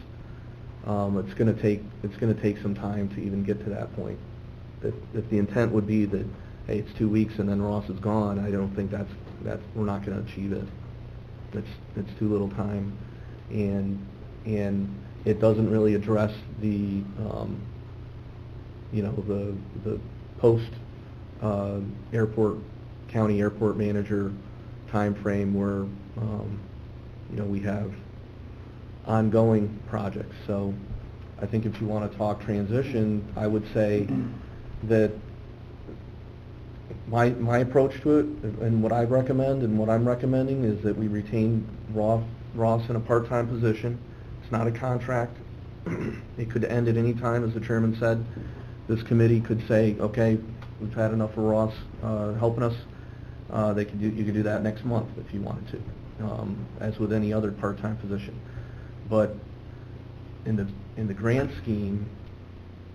It's going to take some time to even get to that point. If the intent would be that, hey, it's 2 weeks and then Ross is gone, I don't think that's we're not going to achieve it. It's too little time. and it doesn't really address the, you know, the post airport, county airport manager timeframe where, you know, we have ongoing projects. So I think if you want to talk transition, I would say that my approach to it and what I recommend and what I'm recommending is that we retain Ross in a part-time position. It's not a contract. It could end at any time, as the chairman said. This committee could say, okay, we've had enough of Ross helping us. You could do that next month if you wanted to, as with any other part-time position. But in the grand scheme,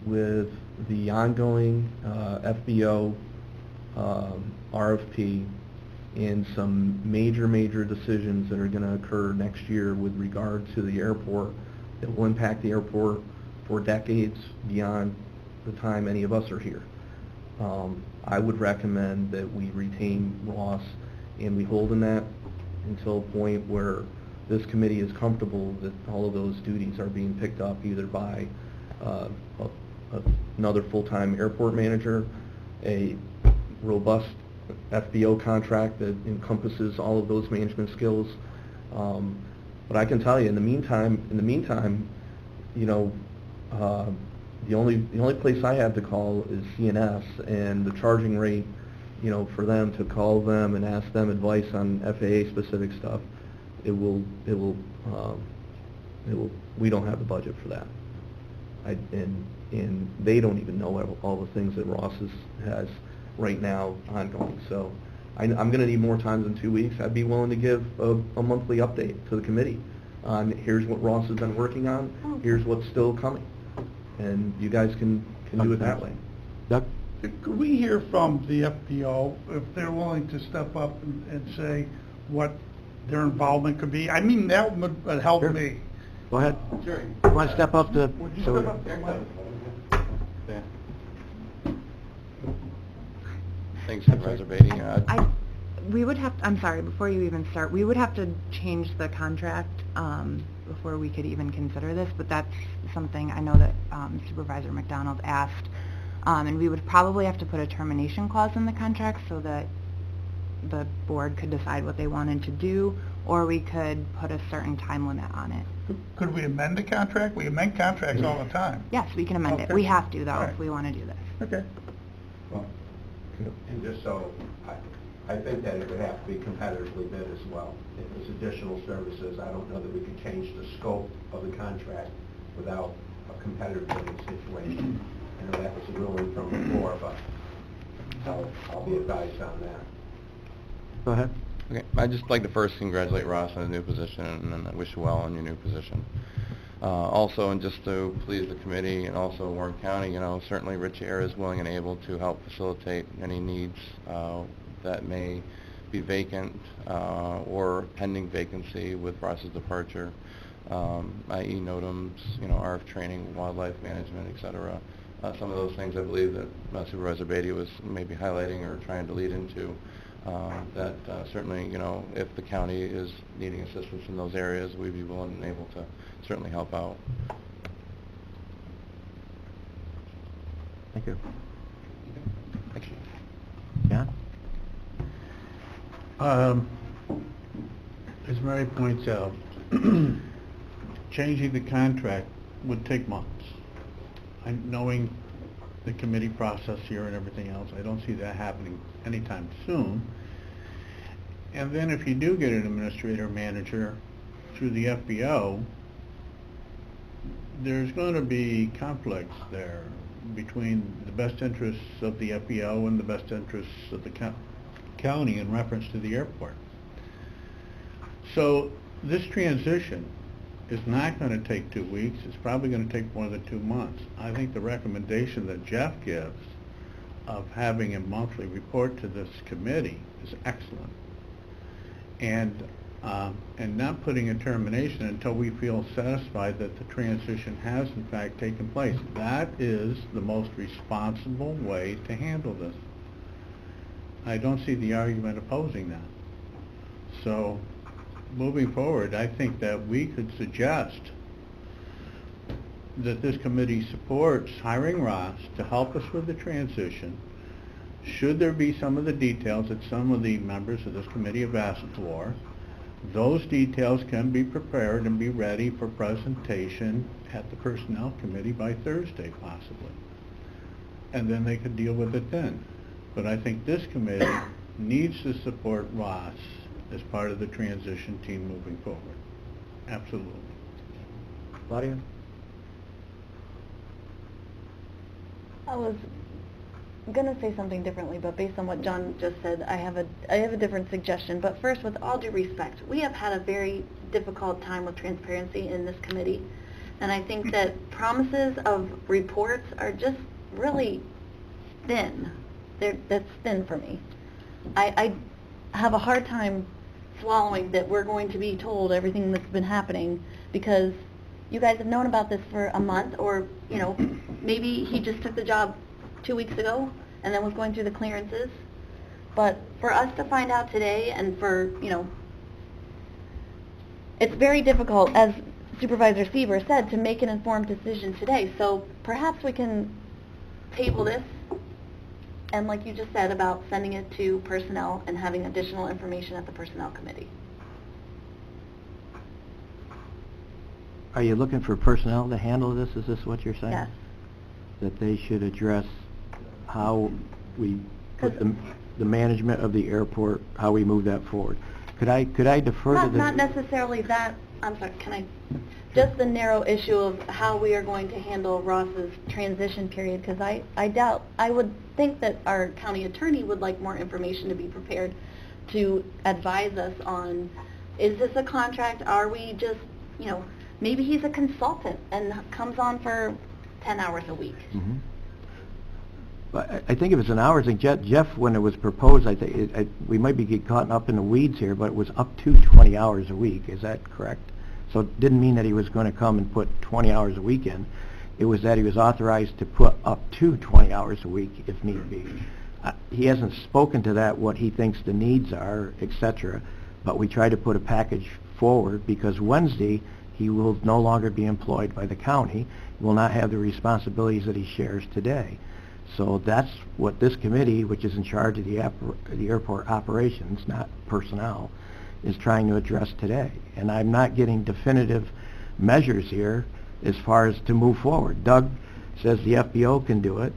with the ongoing FBO RFP and some major decisions that are going to occur next year with regard to the airport that will impact the airport for decades beyond the time any of us are here. I would recommend that we retain Ross and we hold in that until a point where this committee is comfortable that all of those duties are being picked up either by another full-time airport manager, a robust FBO contract that encompasses all of those management skills. But I can tell you, in the meantime, you know, the only place I have to call is CNS, and the charging rate, you know, for them to call them and ask them advice on FAA specific stuff, we don't have the budget for that. And they don't even know all the things that Ross has right now ongoing. So I'm going to need more time than 2 weeks. I'd be willing to give a monthly update to the committee on here's what Ross has been working on, here's what's still coming. And you guys can do it that way. Doug? Could we hear from the FBO if they're willing to step up and say what their involvement could be? I mean, that would help Sure. me. Go ahead. Sure. You want to step up to... Would you step up to Mike? Thanks, Supervisor Beatty. We would have, I'm sorry, before you even start, we would have to change the contract before we could even consider this, but that's something I know that Supervisor McDonald asked, and we would probably have to put a termination clause in the contract so that the board could decide what they wanted to do, or we could put a certain time limit on it. Could we amend the contract? We amend contracts all the time. Yes, we can amend it. Okay. We have to, though, All right. if we want to do this. Okay. Well, and just so, I think that it would have to be competitively bid as well. If there's additional services, I don't know that we could change the scope of the contract without a competitive bidding situation. I know that was a ruling from before, but I'll be advised on that. Go ahead. Okay, I'd just like to first congratulate Ross on a new position, and I wish you well on your new position. Also, and just to please the committee and also Warren County, you know, certainly Rich Air is willing and able to help facilitate any needs that may be vacant or pending vacancy with Ross's departure, i.e. NOTAMs, you know, RF training, wildlife management, et cetera. Some of those things I believe that Supervisor Beatty was maybe highlighting or trying to lead into. That certainly, you know, if the county is needing assistance in those areas, we'd be willing and able to certainly help out. Thank you. Thank you. John? As Mary points out, changing the contract would take months. Knowing the committee process here and everything else, I don't see that happening anytime soon. And then if you do get an administrator manager through the FBO, there's going to be conflicts there between the best interests of the FBO and the best interests of the county in reference to the airport. So this transition is not going to take 2 weeks. It's probably going to take more than 2 months. I think the recommendation that Jeff gives of having a monthly report to this committee is excellent. And not putting a termination until we feel satisfied that the transition has in fact taken place. That is the most responsible way to handle this. I don't see the argument opposing that. So moving forward, I think that we could suggest that this committee supports hiring Ross to help us with the transition. Should there be some of the details that some of the members of this committee have asked for, those details can be prepared and be ready for presentation at the Personnel Committee by Thursday, possibly. And then they could deal with it then. But I think this committee needs to support Ross as part of the transition team moving forward. Absolutely. Claudia? I was gonna say something differently, but based on what John just said, I have a different suggestion. But first, with all due respect, we have had a very difficult time with transparency in this committee, and I think that promises of reports are just really thin. That's thin for me. I have a hard time swallowing that we're going to be told everything that's been happening, because you guys have known about this for a month, or, you know, maybe he just took the job 2 weeks ago and then was going through the clearances. But for us to find out today, and for, you know, it's very difficult, as Supervisor Sieber said, to make an informed decision today. So perhaps we can table this, and like you just said, about sending it to personnel and having additional information at the Personnel Committee. Are you looking for personnel to handle this? Is this what you're saying? Yes. That they should address how we put the management of the airport, how we move that forward. Could I defer to the... Not necessarily that, I'm sorry, can I, just the narrow issue of how we are going to handle Ross's transition period, because I would think that our county attorney would like more information to be prepared to advise us on, is this a contract, are we just, you know, maybe he's a consultant and comes on for 10 hours a week. Mm-hmm. But I think if it's an hour thing, Jeff, when it was proposed, I think we might be getting caught up in the weeds here, but it was up to 20 hours a week. Is that correct? So it didn't mean that he was going to come and put 20 hours a week in. It was that he was authorized to put up to 20 hours a week if need be. He hasn't spoken to that, what he thinks the needs are, etc. But we try to put a package forward, because Wednesday he will no longer be employed by the county, will not have the responsibilities that he shares today. So that's what this committee, which is in charge of the airport operations, not personnel, is trying to address today. And I'm not getting definitive measures here as far as to move forward. Doug says the FBO can do it.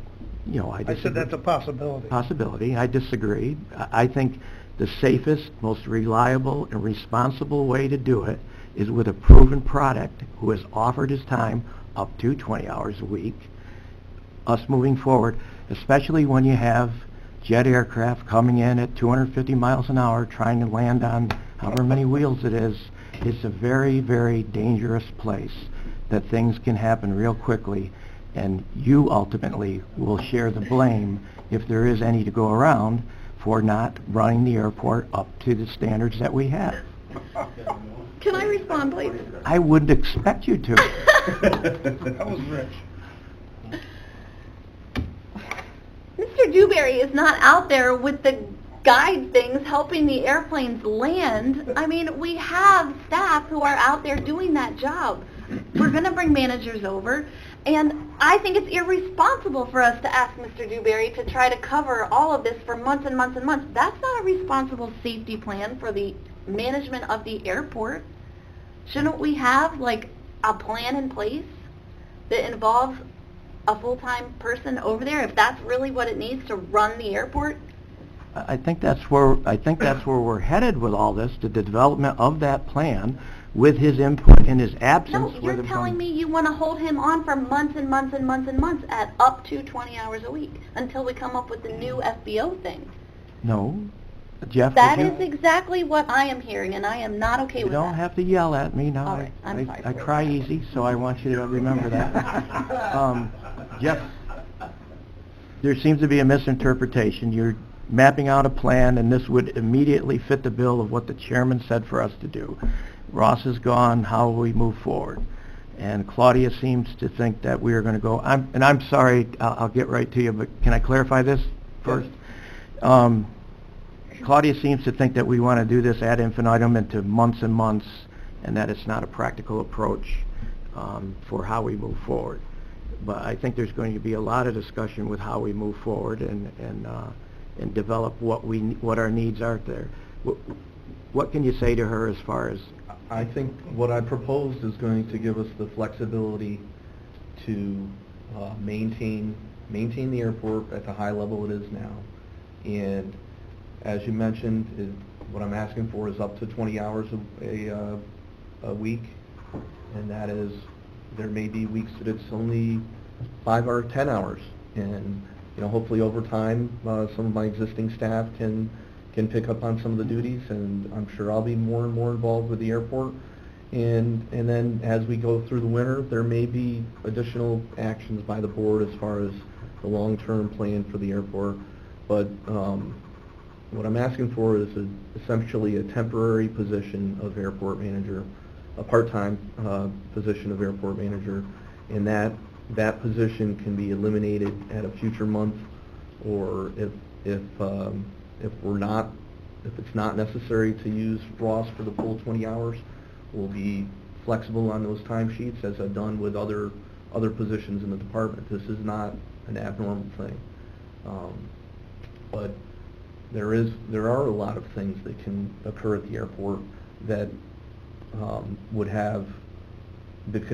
You know, I said that's a possibility. Possibility. I disagree. I think the safest, most reliable, and responsible way to do it is with a proven product who has offered his time up to 20 hours a week. Us moving forward, especially when you have jet aircraft coming in at 250 miles an hour trying to land on however many wheels it is, it's a very, very dangerous place that things can happen real quickly, and you ultimately will share the blame, if there is any to go around, for not running the airport up to the standards that we have. Can I respond, please? I wouldn't expect you to. That was rich. Mr. Dewberry is not out there with the guide things helping the airplanes land. I mean, we have staff who are out there doing that job. We're going to bring managers over, and I think it's irresponsible for us to ask Mr. Dewberry to try to cover all of this for months and months and months. That's not a responsible safety plan for the management of the airport. Shouldn't we have, like, a plan in place that involves a full-time person over there, if that's really what it needs to run the airport? I think that's where we're headed with all this, the development of that plan, with his input in his absence. No, you're telling me you want to hold him on for months and months and months and months at up to 20 hours a week until we come up with the new FBO thing. No. Jeff, that is exactly what I am hearing, and I am not okay with that. You don't have to yell at me now. All right, I'm sorry. I cry easy, so I want you to remember that. Jeff, there seems to be a misinterpretation. You're mapping out a plan, and this would immediately fit the bill of what the chairman said for us to do. Ross is gone. How will we move forward? And Claudia seems to think that we are going to go. I'm sorry. I'll get right to you, but can I clarify this first? Claudia seems to think that we want to do this ad infinitum into months and months, and that it's not a practical approach for how we move forward. But I think there's going to be a lot of discussion with how we move forward and develop what our needs are there. What can you say to her as far as... I think what I proposed is going to give us the flexibility to maintain the airport at the high level it is now. And as you mentioned, what I'm asking for is up to 20 hours a week, and that is, there may be weeks that it's only 5 or 10 hours. And hopefully over time, some of my existing staff can pick up on some of the duties, and I'm sure I'll be more and more involved with the airport. And then as we go through the winter, there may be additional actions by the board as far as the long-term plan for the airport. But what I'm asking for is essentially a temporary position of airport manager, a part-time position of airport manager, and that position can be eliminated at a future month, or if it's not necessary to use Ross for the full 20 hours, we'll be flexible on those timesheets as I've done with other positions in the department. This is not an abnormal thing. But there are a lot of things that can occur at the airport that could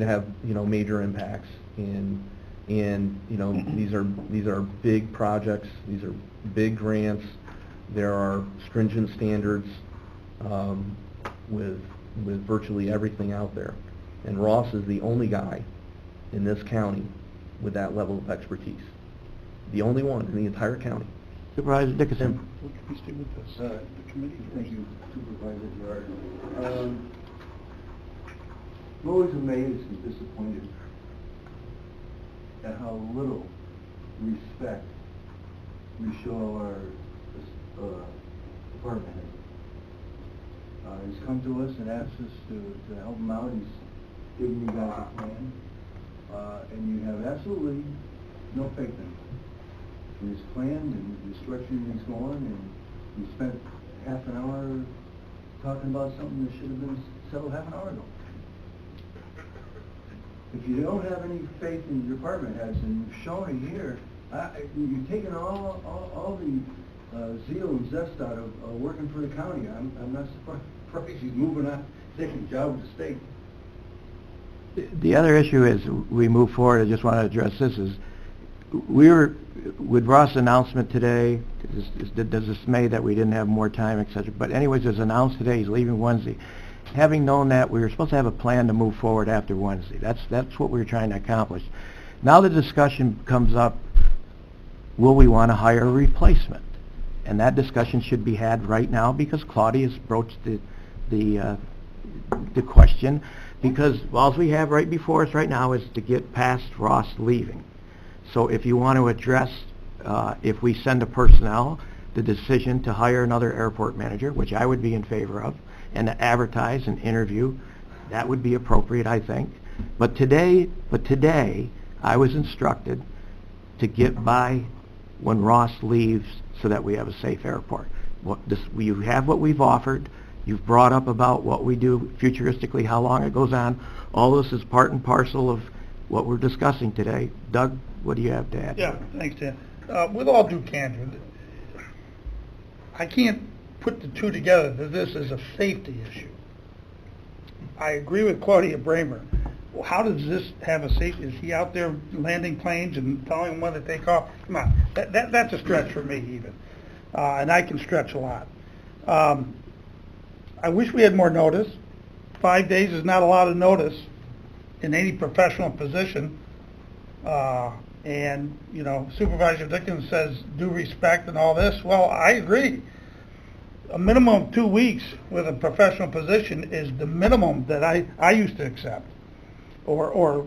have major impacts, and these are big projects, these are big grants. There are stringent standards with virtually everything out there, and Ross is the only guy in this county with that level of expertise. The only one in the entire county. Supervisor Dickinson. Can we stay with this? The committee? Thank you, Supervisor Gerard. I'm always amazed and disappointed at how little respect we show our department head. He's come to us and asked us to help him out. He's given you guys a plan, and you have absolutely no faith in him. His plan and the direction he's going, and we spent half an hour talking about something that should have been settled half an hour ago. If you don't have any faith in your department heads, and you've shown it here, you've taken all the zeal and zest out of working for the county. I'm not surprised he's moving on, taking a job with the state. The other issue is, we move forward, I just want to address this, is we were, with Ross' announcement today, there's dismay that we didn't have more time, etc. But anyways, it was announced today he's leaving Wednesday. Having known that, we were supposed to have a plan to move forward after Wednesday. That's what we were trying to accomplish. Now the discussion comes up, will we want to hire a replacement? And that discussion should be had right now, because Claudia's broached the question, because all we have right before us right now is to get past Ross leaving. So if you want to address, if we send a personnel, the decision to hire another airport manager, which I would be in favor of, and to advertise and interview, that would be appropriate, I think. But today, I was instructed to get by when Ross leaves so that we have a safe airport. You have what we've offered. You've brought up about what we do futuristically, how long it goes on. All this is part and parcel of what we're discussing today. Doug, what do you have to add? Yeah, thanks, Dan. With all due candor, I can't put the two together that this is a safety issue. I agree with Claudia Bramer. Well, how does this have a safety? Is he out there landing planes and telling them when to take off? Come on, that's a stretch for me even, and I can stretch a lot. I wish we had more notice. 5 days is not a lot of notice in any professional position. And, Supervisor Dickens says due respect and all this. Well, I agree. A minimum of 2 weeks with a professional position is the minimum that I used to accept or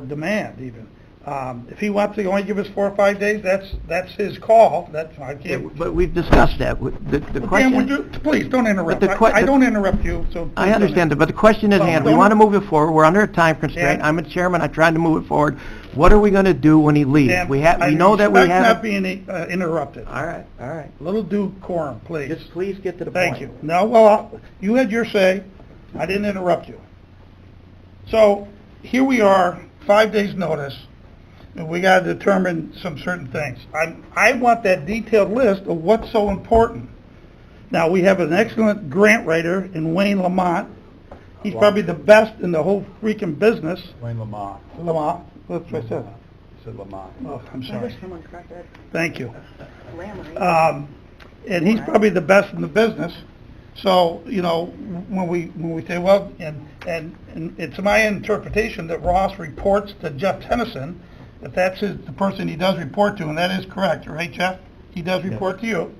demand even. If he wants to only give us 4 or 5 days, that's his call. That's, I Yeah, can't. but we've discussed that. The Dan, question... would you, please, don't interrupt. But the I don't interrupt you, so. please I don't understand that, but the question is, Well, hand, we don't- want to move it forward, we're under a time constraint, Dan. I'm a chairman, I'm trying to move it forward. What are we going to do when he leaves? Dan, We I know that we respect have... not being interrupted. All right, all right. Little decorum, please. Just please get to the point. Thank you. No, well, you had your say. I didn't interrupt you. So, here we are, 5 days' notice, and we got to determine some certain things. I want that detailed list of what's so important. Now, we have an excellent grant writer in Wayne Lamont. He's probably the best in the whole freaking business. Wayne Lamont. Lamont, that's what I said. He said Lamont. Oh, I'm I sorry. wish someone corrected Thank you. grammar. And he's probably the best in the business. So, you know, when we say, well, and it's my interpretation that Ross reports to Jeff Tennyson, if that's the person he does report to, and that is correct, right, Jeff? He does report to you,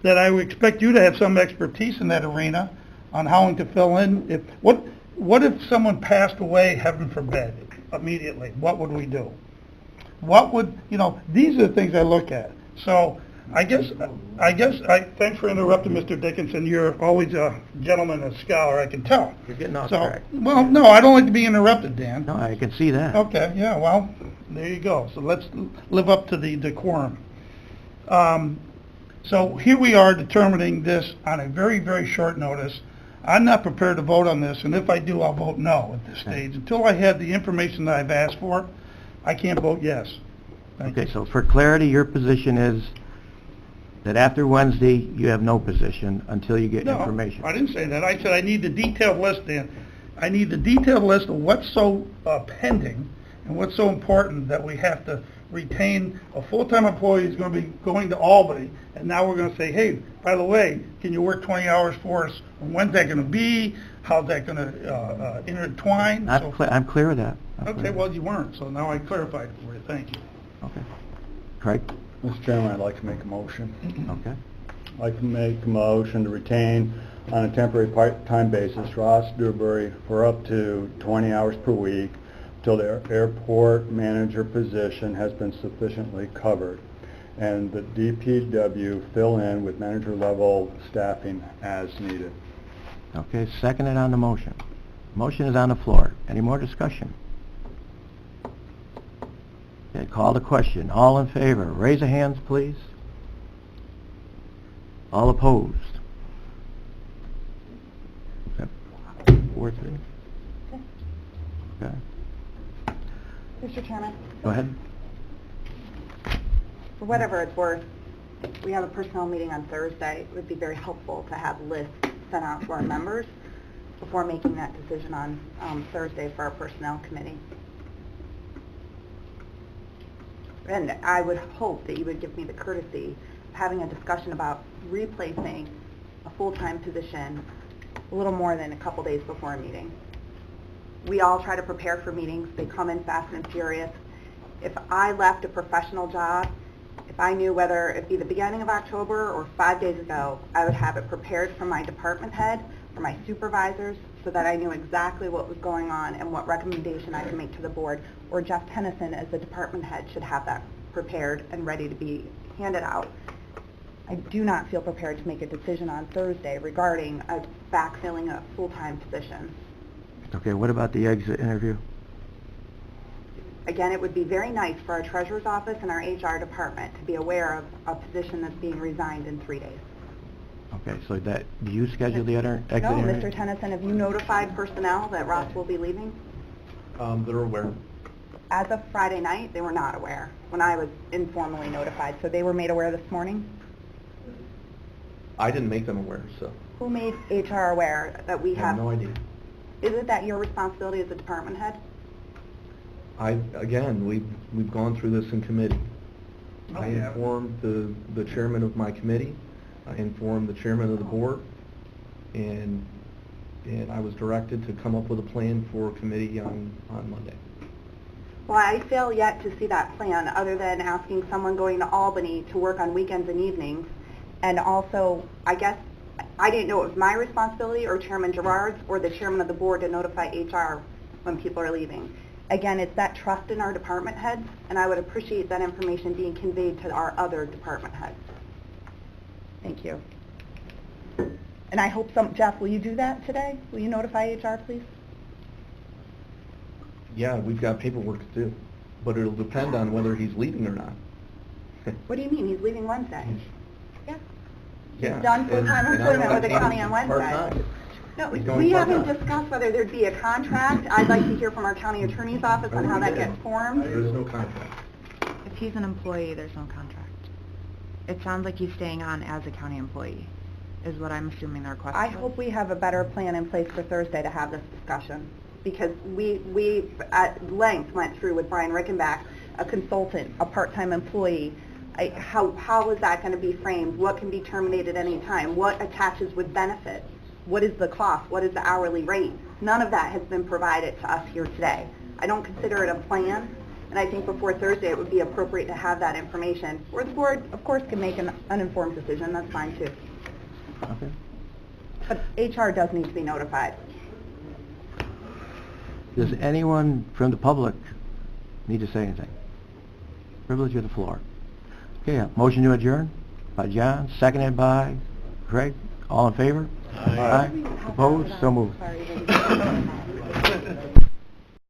that I would expect you to have some expertise in that arena on how to fill in. What if someone passed away, heaven forbid, immediately? What would we do? What would, you know, these are the things I look at. So I guess, thanks for interrupting, Mr. Dickinson. You're always a gentleman, a scholar, I can tell. You're getting off So, track. well, no, I don't like to be interrupted, Dan. No, I can see that. Okay, yeah, well, there you go. So let's live up to the decorum. So here we are determining this on a very, very short notice. I'm not prepared to vote on this, and if I do, I'll vote no at this stage. Until I have the information that I've asked for, I can't vote yes. Thank you. Okay, so for clarity, your position is that after Wednesday, you have no position until you get information? No, I didn't say that. I said I need the detailed list, Dan. I need the detailed list of what's so pending and what's so important that we have to retain a full-time employee who's going to be going to Albany, and now we're going to say, hey, by the way, can you work 20 hours for us? When's that going to be? How's that going to intertwine? I'm clear with that. Okay, well, you weren't, so now I clarified it for you. Thank you. Okay. Craig? Mr. Chairman, I'd like to make a motion. Okay. I'd like to make a motion to retain on a temporary part-time basis Ross Dewberry for up to 20 hours per week till the airport manager position has been sufficiently covered, and the DPW fill in with manager level staffing as needed. Okay, seconded on the motion. Motion is on the floor. Any more discussion? Okay, call the question. All in favor, raise your hands, please. All opposed? Okay. 4-3. Okay. Mr. Chairman, Go ahead. for whatever it's worth, we have a personnel meeting on Thursday. It would be very helpful to have lists sent out to our members before making that decision on Thursday for our personnel committee. And I would hope that you would give me the courtesy of having a discussion about replacing a full-time position a little more than a couple days before a meeting. We all try to prepare for meetings. They come in fast and furious. If I left a professional job, if I knew whether it be the beginning of October or 5 days ago, I would have it prepared from my department head, from my supervisors, so that I knew exactly what was going on and what recommendation I could make to the board. Or Jeff Tennyson, as the department head, should have that prepared and ready to be handed out. I do not feel prepared to make a decision on Thursday regarding backfilling a full-time position. Okay, what about the exit interview? Again, it would be very nice for our treasurer's office and our HR department to be aware of a position that's being resigned in 3 days. Okay, so do you schedule the other exit No, interview? Mr. Tennyson, have you notified personnel that Ross will be leaving? They're aware. As of Friday night, they were not aware when I was informally notified, so they were made aware this morning? I didn't make them aware, so Who made HR aware that we I have no idea. Is it that your responsibility as a department head? Again, we've gone through this in committee. I informed the chairman of my committee, I informed the chairman of the board, and I was directed to come up with a plan for committee on Monday. Well, I fail yet to see that plan, other than asking someone going to Albany to work on weekends and evenings. And also, I guess, I didn't know it was my responsibility or Chairman Gerard's or the chairman of the board to notify HR when people are leaving. Again, it's that trust in our department heads, and I would appreciate that information being conveyed to our other department heads. Thank you. And I hope Jeff, will you do that today? Will you notify HR, please? Yeah, we've got paperwork to do, but it'll depend on whether he's leaving or not. What do you mean? He's leaving Wednesday? Yeah. Yeah, He's done and- full-time and employment I'm with the county on Wednesday. part-time. No, He's going we haven't part-time. discussed whether there'd be a contract. I'd like to hear from our county attorney's office on how that gets formed. There is no contract. If he's an employee, there's no contract. It sounds like he's staying on as a county employee, is what I'm assuming the request I was. hope we have a better plan in place for Thursday to have this discussion, because we at length went through with Brian Rickenbach, a consultant, a part-time employee. How is that going to be framed? What can be terminated any time? What attaches with benefits? What is the cost? What is the hourly rate? None of that has been provided to us here today. I don't consider it a plan, and I think before Thursday it would be appropriate to have that information. Or the board, of course, can make an uninformed decision. That's fine too. Okay. But HR does need to be notified. Does anyone from the public need to say anything? Privilege of the floor. Okay, motion to adjourn by John, seconded by Craig. All in favor? Aye. Opposed? So moved. Sorry,